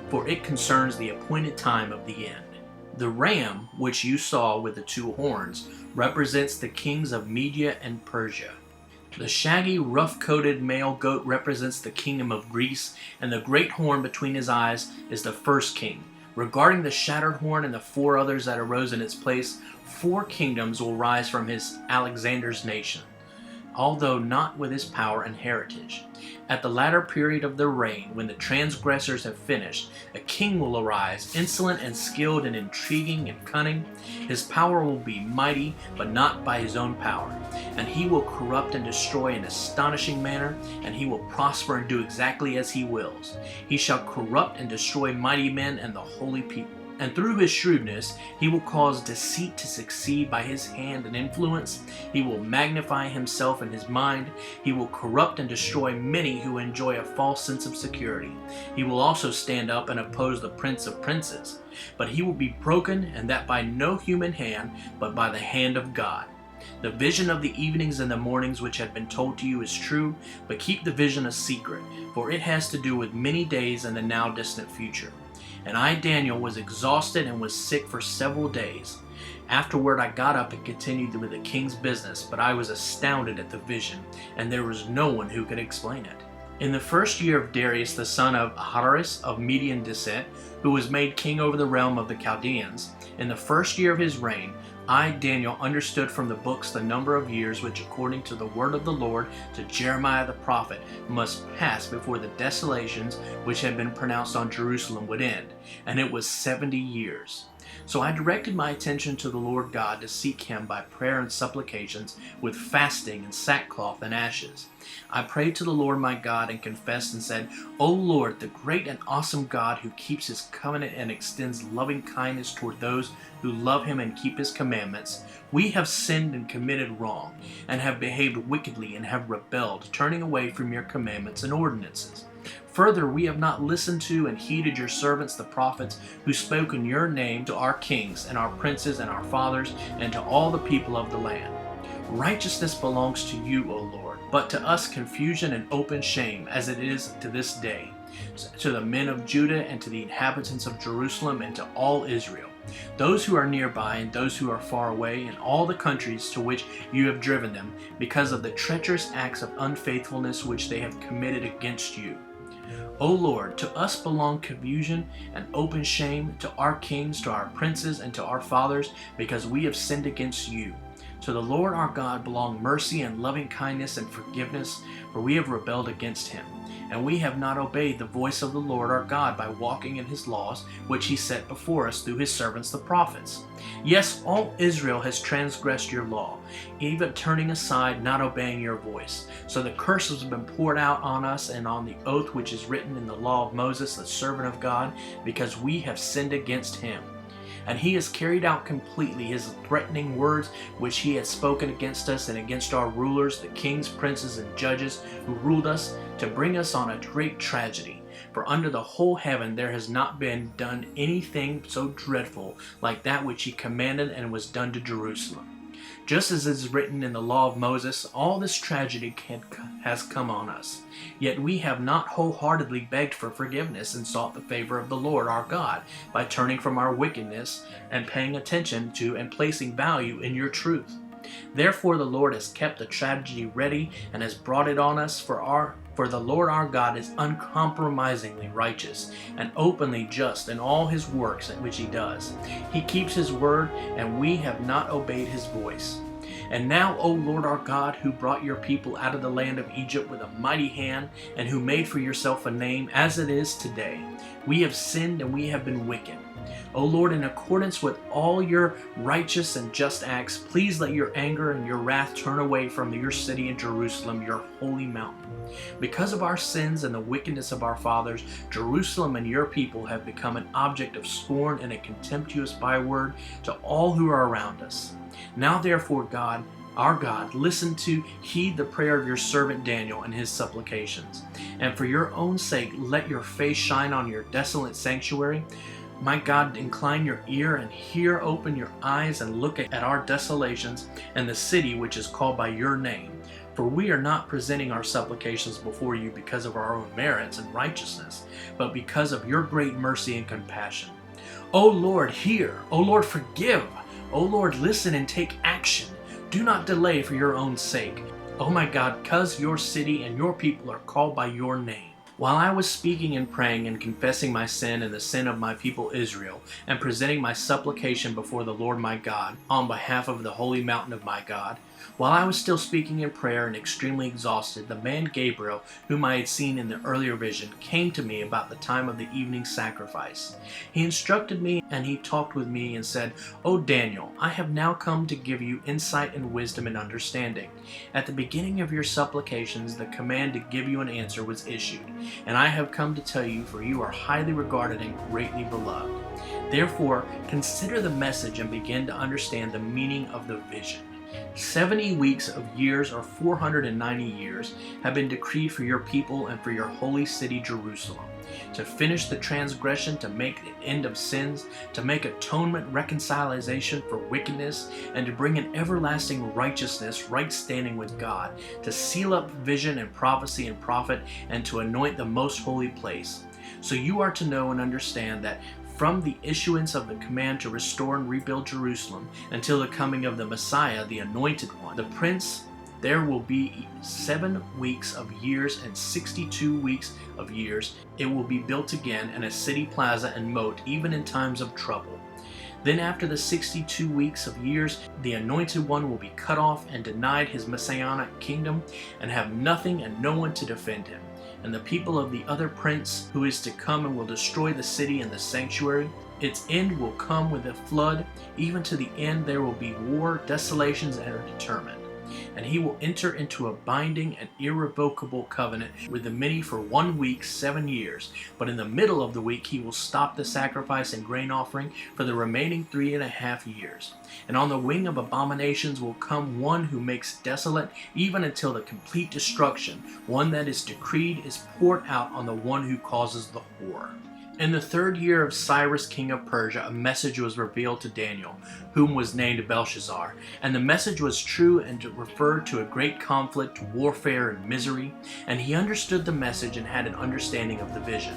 for it concerns the appointed time of the end." The ram, which you saw with the 2 horns, represents the kings of Media and Persia. The shaggy, rough-coated male goat represents the kingdom of Greece, and the great horn between his eyes is the first king. Regarding the shattered horn and the 4 others that arose in its place, 4 kingdoms will rise from his Alexander's nation, although not with his power and heritage. At the latter period of their reign, when the transgressors have finished, a king will arise, insolent and skilled in intriguing and cunning. His power will be mighty, but not by his own power. And he will corrupt and destroy in astonishing manner, and he will prosper and do exactly as he wills. He shall corrupt and destroy mighty men and the holy people. And through his shrewdness, he will cause deceit to succeed by his hand and influence. He will magnify himself in his mind. He will corrupt and destroy many who enjoy a false sense of security. He will also stand up and oppose the Prince of Princes. But he will be broken, and that by no human hand, but by the hand of God. The vision of the evenings and the mornings which had been told to you is true, but keep the vision a secret, for it has to do with many days in the now distant future. And I, Daniel, was exhausted and was sick for several days. Afterward I got up and continued with the king's business, but I was astounded at the vision, and there was no one who could explain it. In the first year of Darius, the son of Ahasuerus of Median descent, who was made king over the realm of the Chaldeans, in the first year of his reign, I, Daniel, understood from the books the number of years which, according to the word of the Lord to Jeremiah the prophet, must pass before the desolations which had been pronounced on Jerusalem would end, and it was 70 years. So I directed my attention to the Lord God to seek him by prayer and supplications with fasting and sackcloth and ashes. I prayed to the Lord my God and confessed and said, O Lord, the great and awesome God who keeps his covenant and extends loving kindness toward those who love him and keep his commandments, we have sinned and committed wrong, and have behaved wickedly and have rebelled, turning away from your commandments and ordinances. Further, we have not listened to and heeded your servants the prophets, who spoke in your name to our kings and our princes and our fathers, and to all the people of the land. Righteousness belongs to you, O Lord, but to us confusion and open shame, as it is to this day, to the men of Judah and to the inhabitants of Jerusalem and to all Israel, those who are nearby and those who are far away, in all the countries to which you have driven them, because of the treacherous acts of unfaithfulness which they have committed against you. O Lord, to us belong confusion and open shame, to our kings, to our princes, and to our fathers, because we have sinned against you. To the Lord our God belong mercy and loving kindness and forgiveness, for we have rebelled against him. And we have not obeyed the voice of the Lord our God by walking in his laws, which he set before us through his servants the prophets. Yes, all Israel has transgressed your law, even turning aside, not obeying your voice. So the curses have been poured out on us and on the oath which is written in the law of Moses, the servant of God, because we have sinned against him. And he has carried out completely his threatening words which he had spoken against us and against our rulers, the kings, princes, and judges who ruled us, to bring us on a great tragedy. For under the whole heaven there has not been done anything so dreadful like that which he commanded and was done to Jerusalem. Just as is written in the law of Moses, all this tragedy has come on us. Yet we have not wholeheartedly begged for forgiveness and sought the favor of the Lord our God by turning from our wickedness and paying attention to and placing value in your truth. Therefore the Lord has kept the tragedy ready and has brought it on us, for the Lord our God is uncompromisingly righteous and openly just in all his works which he does. He keeps his word, and we have not obeyed his voice. And now, O Lord our God, who brought your people out of the land of Egypt with a mighty hand, and who made for yourself a name as it is today, we have sinned and we have been wicked. O Lord, in accordance with all your righteous and just acts, please let your anger and your wrath turn away from your city in Jerusalem, your holy mountain. Because of our sins and the wickedness of our fathers, Jerusalem and your people have become an object of scorn and a contemptuous byword to all who are around us. Now therefore, God, our God, heed the prayer of your servant Daniel and his supplications. And for your own sake, let your face shine on your desolate sanctuary. My God, incline your ear and open your eyes and look at our desolations and the city which is called by your name. For we are not presenting our supplications before you because of our own merits and righteousness, but because of your great mercy and compassion. O Lord, hear. O Lord, forgive. O Lord, listen and take action. Do not delay for your own sake. O my God, because your city and your people are called by your name. While I was speaking and praying and confessing my sin and the sin of my people Israel, and presenting my supplication before the Lord my God on behalf of the holy mountain of my God, while I was still speaking in prayer and extremely exhausted, the man Gabriel, whom I had seen in the earlier vision, came to me about the time of the evening sacrifice. He instructed me and he talked with me and said, O Daniel, I have now come to give you insight and wisdom and understanding. At the beginning of your supplications, the command to give you an answer was issued, and I have come to tell you, for you are highly regarded and greatly beloved. Therefore, consider the message and begin to understand the meaning of the vision. 70 weeks of years, or 490 years, have been decreed for your people and for your holy city Jerusalem, to finish the transgression, to make an end of sins, to make atonement, reconciliation for wickedness, and to bring an everlasting righteousness, right standing with God, to seal up vision and prophecy and prophet, and to anoint the most holy place. So you are to know and understand that from the issuance of the command to restore and rebuild Jerusalem until the coming of the Messiah, the Anointed One, the Prince, there will be 7 weeks of years and 62 weeks of years. It will be built again, and a city plaza and moat, even in times of trouble. Then after the 62 weeks of years, the Anointed One will be cut off and denied his messianic kingdom, and have nothing and no one to defend him. And the people of the other prince who is to come and will destroy the city and the sanctuary, its end will come with a flood. Even to the end there will be war, desolations are determined. And he will enter into a binding and irrevocable covenant with the many for 1 week, 7 years. But in the middle of the week he will stop the sacrifice and grain offering for the remaining 3.5 years. And on the wing of abominations will come one who makes desolate, even until the complete destruction. One that is decreed is poured out on the one who causes the horror. In the 3rd year of Cyrus king of Persia, a message was revealed to Daniel, whom was named Belshazzar. And the message was true and referred to a great conflict, warfare, and misery. And he understood the message and had an understanding of the vision.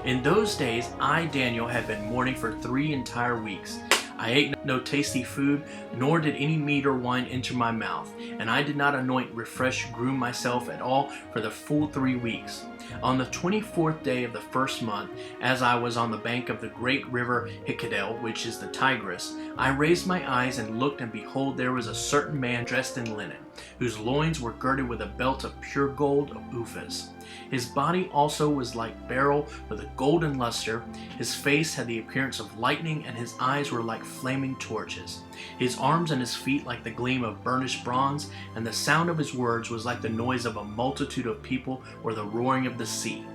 In those days, I, Daniel, had been mourning for 3 entire weeks. I ate no tasty food, nor did any meat or wine enter my mouth, and I did not anoint, refresh, groom myself at all for the full 3 weeks. On the 24th day of the 1st month, as I was on the bank of the great river Hikadel, which is the Tigris, I raised my eyes and looked, and behold, there was a certain man dressed in linen, whose loins were girded with a belt of pure gold of Uphaz. His body also was like beryl with a golden luster. His face had the appearance of lightning, and his eyes were like flaming torches. His arms and his feet like the gleam of burnished bronze, and the sound of his words was like the noise of a multitude of people or the roaring of the sea.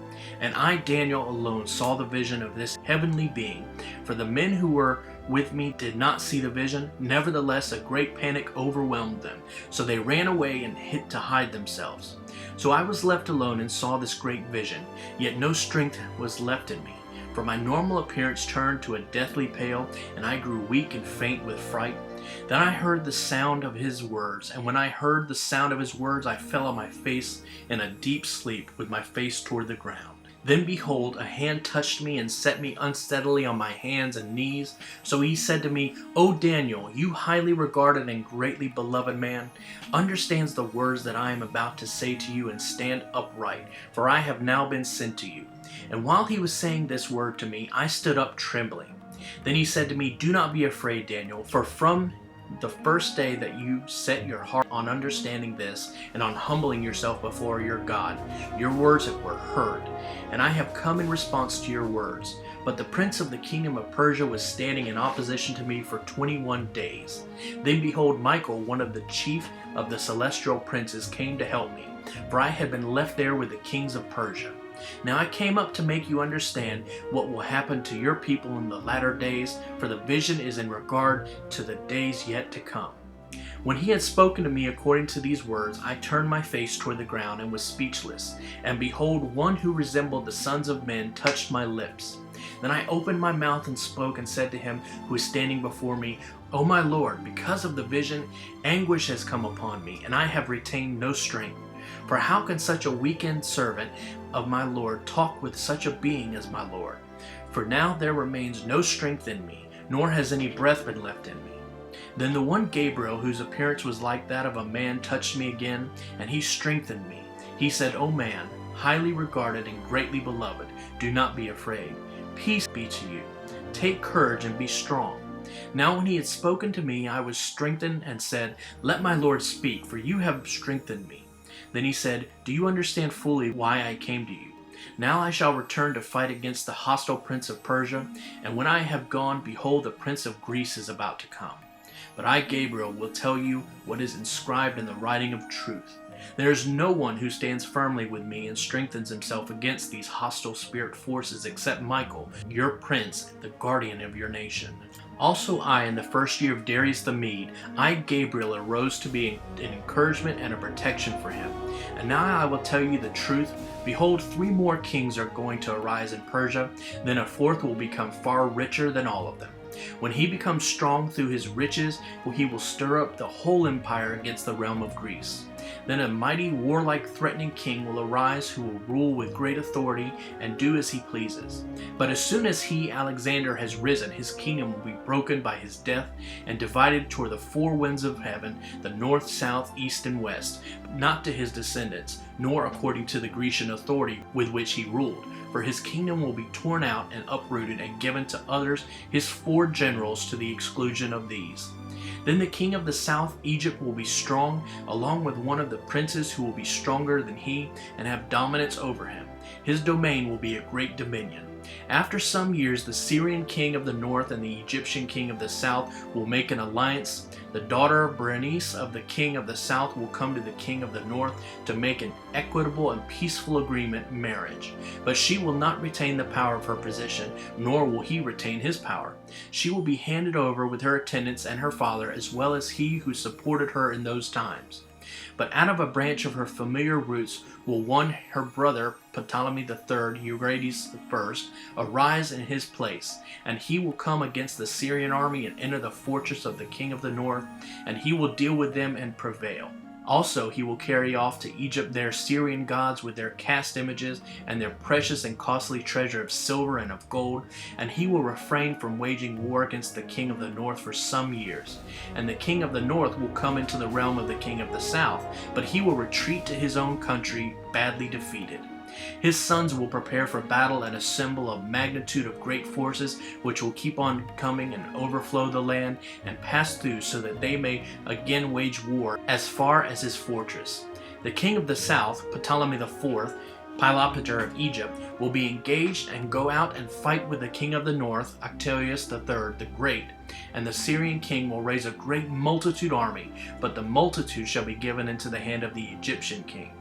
And I, Daniel, alone saw the vision of this heavenly being, for the men who were with me did not see the vision. Nevertheless, a great panic overwhelmed them, so they ran away and hid to hide themselves. So I was left alone and saw this great vision, yet no strength was left in me. For my normal appearance turned to a deathly pale, and I grew weak and faint with fright. Then I heard the sound of his words, and when I heard the sound of his words, I fell on my face in a deep sleep, with my face toward the ground. Then behold, a hand touched me and set me unsteadily on my hands and knees. So he said to me, O Daniel, you highly regarded and greatly beloved man, understands the words that I am about to say to you, and stand upright, for I have now been sent to you. And while he was saying this word to me, I stood up trembling. Then he said to me, Do not be afraid, Daniel, for from the first day that you set your heart on understanding this and on humbling yourself before your God, your words were heard, and I have come in response to your words. But the prince of the kingdom of Persia was standing in opposition to me for 21 days. Then behold, Michael, one of the chief of the celestial princes, came to help me, for I had been left there with the kings of Persia. Now I came up to make you understand what will happen to your people in the latter days, for the vision is in regard to the days yet to come. When he had spoken to me according to these words, I turned my face toward the ground and was speechless. And behold, one who resembled the sons of men touched my lips. Then I opened my mouth and spoke and said to him who is standing before me, O my Lord, because of the vision, anguish has come upon me, and I have retained no strength. For how can such a weakened servant of my Lord talk with such a being as my Lord? For now there remains no strength in me, nor has any breath been left in me. Then the one Gabriel, whose appearance was like that of a man, touched me again, and he strengthened me. He said, O man, highly regarded and greatly beloved, do not be afraid. Peace be to you. Take courage and be strong. Now when he had spoken to me, I was strengthened and said, Let my Lord speak, for you have strengthened me. Then he said, Do you understand fully why I came to you? Now I shall return to fight against the hostile prince of Persia, and when I have gone, behold, the prince of Greece is about to come. But I, Gabriel, will tell you what is inscribed in the writing of truth. There is no one who stands firmly with me and strengthens himself against these hostile spirit forces except Michael, your prince, the guardian of your nation. Also I, in the 1st year of Darius the Mede, I, Gabriel, arose to be an encouragement and a protection for him. And now I will tell you the truth. Behold, 3 more kings are going to arise in Persia, then a 4th will become far richer than all of them. When he becomes strong through his riches, he will stir up the whole empire against the realm of Greece. Then a mighty warlike threatening king will arise who will rule with great authority and do as he pleases. But as soon as he, Alexander, has risen, his kingdom will be broken by his death and divided toward the four winds of heaven, the north, south, east, and west, not to his descendants, nor according to the Grecian authority with which he ruled. For his kingdom will be torn out and uprooted and given to others, his four generals, to the exclusion of these. Then the king of the south, Egypt, will be strong, along with one of the princes who will be stronger than he and have dominance over him. His domain will be a great dominion. After some years, the Syrian king of the north and the Egyptian king of the south will make an alliance. The daughter Berenice of the king of the south will come to the king of the north to make an equitable and peaceful agreement marriage. But she will not retain the power of her position, nor will he retain his power. She will be handed over with her attendants and her father, as well as he who supported her in those times. But out of a branch of her familiar roots will one, her brother, Ptolemy III, Euphrates I, arise in his place, and he will come against the Syrian army and enter the fortress of the king of the north, and he will deal with them and prevail. Also he will carry off to Egypt their Syrian gods with their cast images and their precious and costly treasure of silver and of gold, and he will refrain from waging war against the king of the north for some years. And the king of the north will come into the realm of the king of the south, but he will retreat to his own country, badly defeated. His sons will prepare for battle and assemble a magnitude of great forces, which will keep on coming and overflow the land and pass through, so that they may again wage war as far as his fortress. The king of the south, Ptolemy IV, Philopator of Egypt, will be engaged and go out and fight with the king of the north, Octavius III the Great, and the Syrian king will raise a great multitude army, but the multitude shall be given into the hand of the Egyptian king.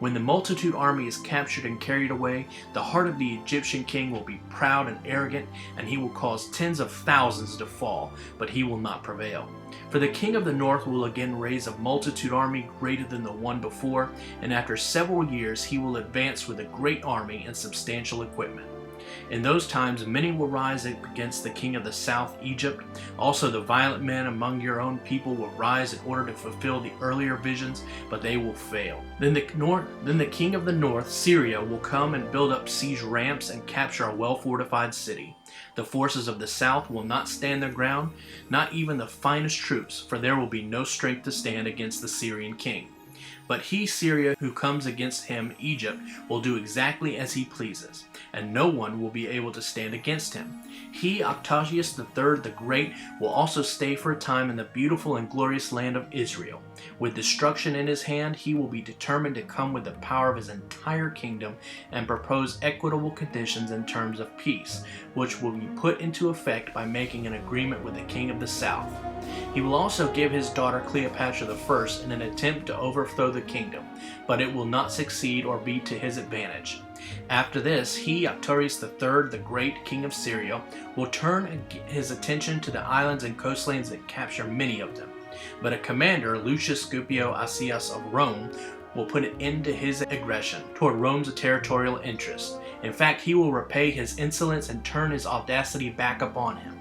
When the multitude army is captured and carried away, the heart of the Egyptian king will be proud and arrogant, and he will cause tens of thousands to fall, but he will not prevail. For the king of the north will again raise a multitude army greater than the one before, and after several years he will advance with a great army and substantial equipment. In those times many will rise against the king of the south, Egypt. Also the violent men among your own people will rise in order to fulfill the earlier visions, but they will fail. Then the king of the north, Syria, will come and build up siege ramps and capture a well-fortified city. The forces of the south will not stand their ground, not even the finest troops, for there will be no strength to stand against the Syrian king. But he, Syria, who comes against him, Egypt, will do exactly as he pleases, and no one will be able to stand against him. He, Octavius III the Great, will also stay for a time in the beautiful and glorious land of Israel. With destruction in his hand, he will be determined to come with the power of his entire kingdom and propose equitable conditions in terms of peace, which will be put into effect by making an agreement with the king of the south. He will also give his daughter Cleopatra I in an attempt to overthrow the kingdom, but it will not succeed or be to his advantage. After this, he, Darius III, the great king of Syria, will turn his attention to the islands and coastlands and capture many of them. But a commander, Lucius Scipio Accius of Rome, will put an end to his aggression toward Rome's territorial interests. In fact, he will repay his insolence and turn his audacity back upon him.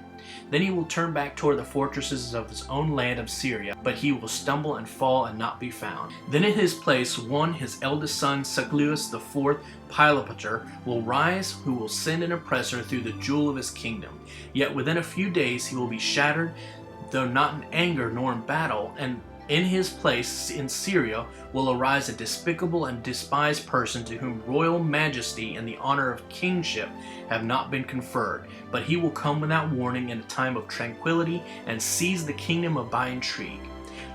Then he will turn back toward the fortresses of his own land of Syria, but he will stumble and fall and not be found. Then in his place one, his eldest son, Secluus IV Philopator, will rise, who will send an oppressor through the jewel of his kingdom. Yet within a few days he will be shattered, though not in anger nor in battle, and in his place in Syria will arise a despicable and despised person to whom royal majesty and the honor of kingship have not been conferred, but he will come without warning in a time of tranquility and seize the kingdom by intrigue.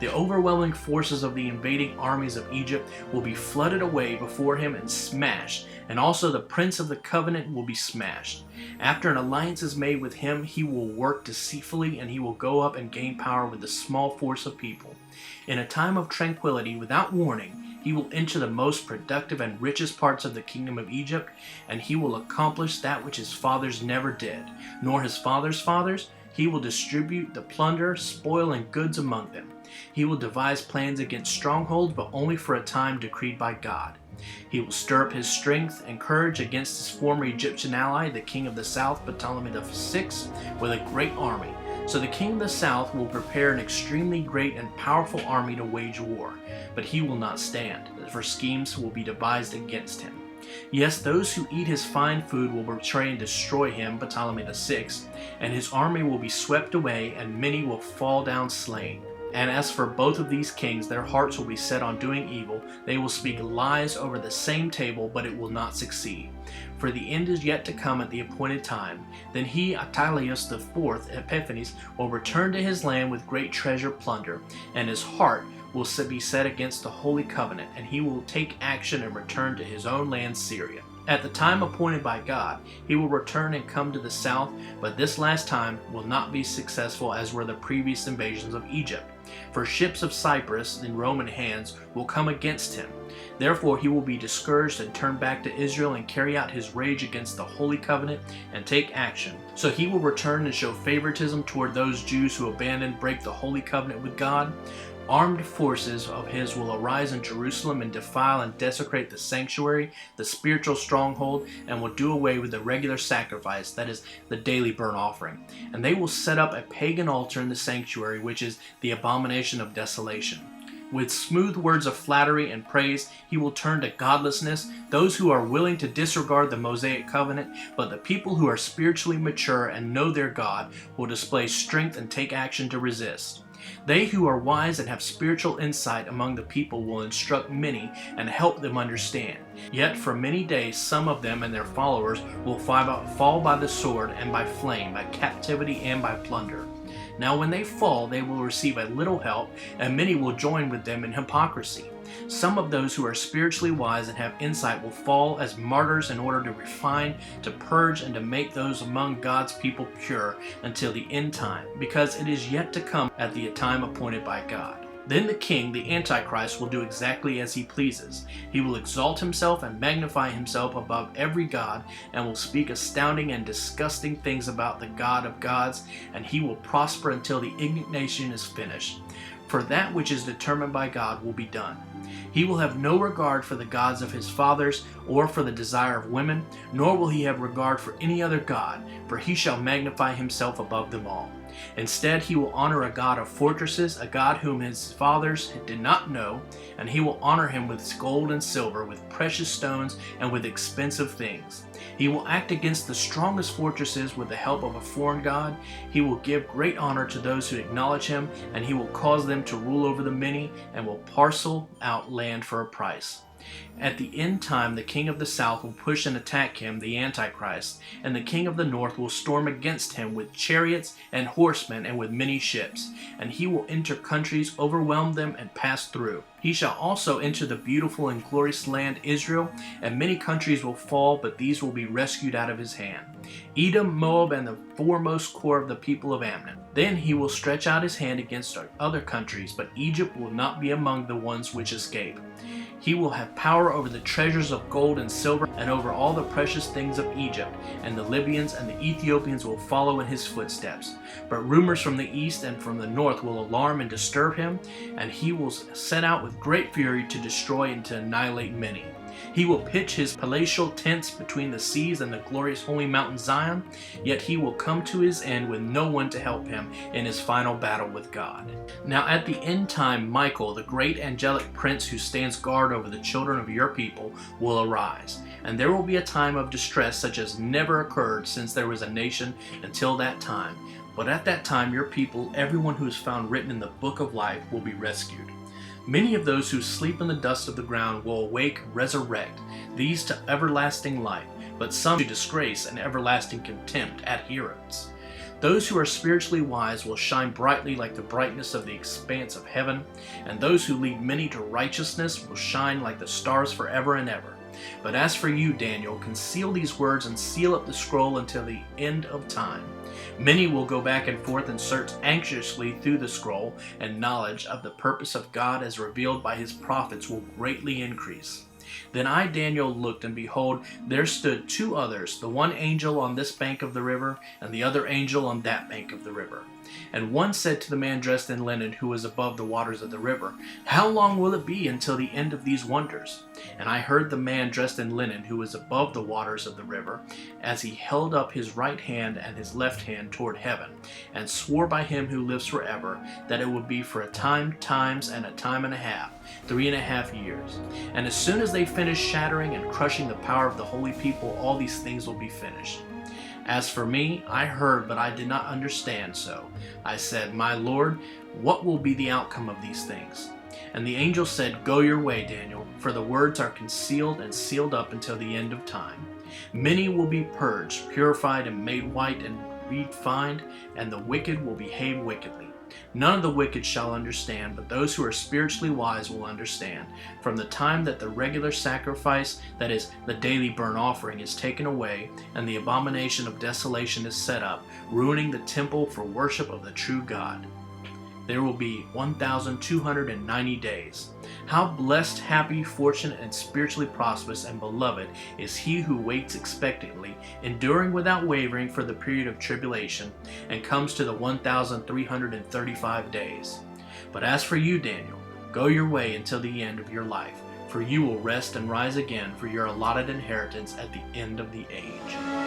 The overwhelming forces of the invading armies of Egypt will be flooded away before him and smashed, and also the prince of the covenant will be smashed. After an alliance is made with him, he will work deceitfully, and he will go up and gain power with a small force of people. In a time of tranquility, without warning, he will enter the most productive and richest parts of the kingdom of Egypt, and he will accomplish that which his fathers never did, nor his fathers' fathers. He will distribute the plunder, spoil, and goods among them. He will devise plans against strongholds, but only for a time decreed by God. He will stir up his strength and courage against his former Egyptian ally, the king of the south, Ptolemy VI, with a great army. So the king of the south will prepare an extremely great and powerful army to wage war, but he will not stand, for schemes will be devised against him. Yes, those who eat his fine food will betray and destroy him, Ptolemy VI, and his army will be swept away, and many will fall down slain. And as for both of these kings, their hearts will be set on doing evil. They will speak lies over the same table, but it will not succeed. For the end is yet to come at the appointed time. Then he, Attalius IV Epiphanes, will return to his land with great treasure plunder, and his heart will be set against the Holy Covenant, and he will take action and return to his own land, Syria. At the time appointed by God, he will return and come to the south, but this last time will not be successful as were the previous invasions of Egypt. For ships of Cyprus in Roman hands will come against him. Therefore he will be discouraged and turn back to Israel and carry out his rage against the Holy Covenant and take action. So he will return and show favoritism toward those Jews who break the Holy Covenant with God. Armed forces of his will arise in Jerusalem and defile and desecrate the sanctuary, the spiritual stronghold, and will do away with the regular sacrifice, that is, the daily burnt offering. And they will set up a pagan altar in the sanctuary, which is the abomination of desolation. With smooth words of flattery and praise, he will turn to godlessness those who are willing to disregard the Mosaic covenant, but the people who are spiritually mature and know their God will display strength and take action to resist. They who are wise and have spiritual insight among the people will instruct many and help them understand. Yet for many days some of them and their followers will fall by the sword and by flame, by captivity and by plunder. Now when they fall, they will receive a little help, and many will join with them in hypocrisy. Some of those who are spiritually wise and have insight will fall as martyrs in order to refine, to purge, and to make those among God's people pure until the end time, because it is yet to come at the time appointed by God. Then the king, the Antichrist, will do exactly as he pleases. He will exalt himself and magnify himself above every god, and will speak astounding and disgusting things about the God of gods, and he will prosper until the indignation is finished. For that which is determined by God will be done. He will have no regard for the gods of his fathers, or for the desire of women, nor will he have regard for any other god, for he shall magnify himself above them all. Instead, he will honor a god of fortresses, a god whom his fathers did not know, and he will honor him with gold and silver, with precious stones, and with expensive things. He will act against the strongest fortresses with the help of a foreign god. He will give great honor to those who acknowledge him, and he will cause them to rule over the many, and will parcel out land for a price. At the end time, the king of the south will push and attack him, the Antichrist, and the king of the north will storm against him with chariots and horsemen and with many ships, and he will enter countries, overwhelm them, and pass through. He shall also enter the beautiful and glorious land Israel, and many countries will fall, but these will be rescued out of his hand. Edom, Moab, and the foremost core of the people of Ammon. Then he will stretch out his hand against other countries, but Egypt will not be among the ones which escape. He will have power over the treasures of gold and silver, and over all the precious things of Egypt, and the Libyans and the Ethiopians will follow in his footsteps. But rumors from the east and from the north will alarm and disturb him, and he will set out with great fury to destroy and to annihilate many. He will pitch his palatial tents between the seas and the glorious holy mountain Zion, yet he will come to his end with no one to help him in his final battle with God. Now at the end time, Michael, the great angelic prince who stands guard over the children of your people, will arise, and there will be a time of distress such as never occurred since there was a nation until that time. But at that time your people, everyone who is found written in the book of life, will be rescued. Many of those who sleep in the dust of the ground will awake, resurrect, these to everlasting life, but some to disgrace and everlasting contempt, adherents. Those who are spiritually wise will shine brightly like the brightness of the expanse of heaven, and those who lead many to righteousness will shine like the stars forever and ever. But as for you, Daniel, conceal these words and seal up the scroll until the end of time. Many will go back and forth and search anxiously through the scroll, and knowledge of the purpose of God as revealed by his prophets will greatly increase. Then I, Daniel, looked, and behold, there stood two others, the one angel on this bank of the river, and the other angel on that bank of the river. And one said to the man dressed in linen, who was above the waters of the river, How long will it be until the end of these wonders? And I heard the man dressed in linen, who was above the waters of the river, as he held up his right hand and his left hand toward heaven, and swore by him who lives forever, that it would be for a time, times, and a time and a half, 3.5 years. And as soon as they finish shattering and crushing the power of the holy people, all these things will be finished. As for me, I heard, but I did not understand, so I said, My Lord, what will be the outcome of these things? And the angel said, Go your way, Daniel, for the words are concealed and sealed up until the end of time. Many will be purged, purified, and made white and refined, and the wicked will behave wickedly. None of the wicked shall understand, but those who are spiritually wise will understand. From the time that the regular sacrifice, that is, the daily burnt offering, is taken away, and the abomination of desolation is set up, ruining the temple for worship of the true God, there will be 1,290 days. How blessed, happy, fortunate, and spiritually prosperous and beloved is he who waits expectantly, enduring without wavering for the period of tribulation, and comes to the 1,335 days. But as for you, Daniel, go your way until the end of your life, for you will rest and rise again for your allotted inheritance at the end of the age.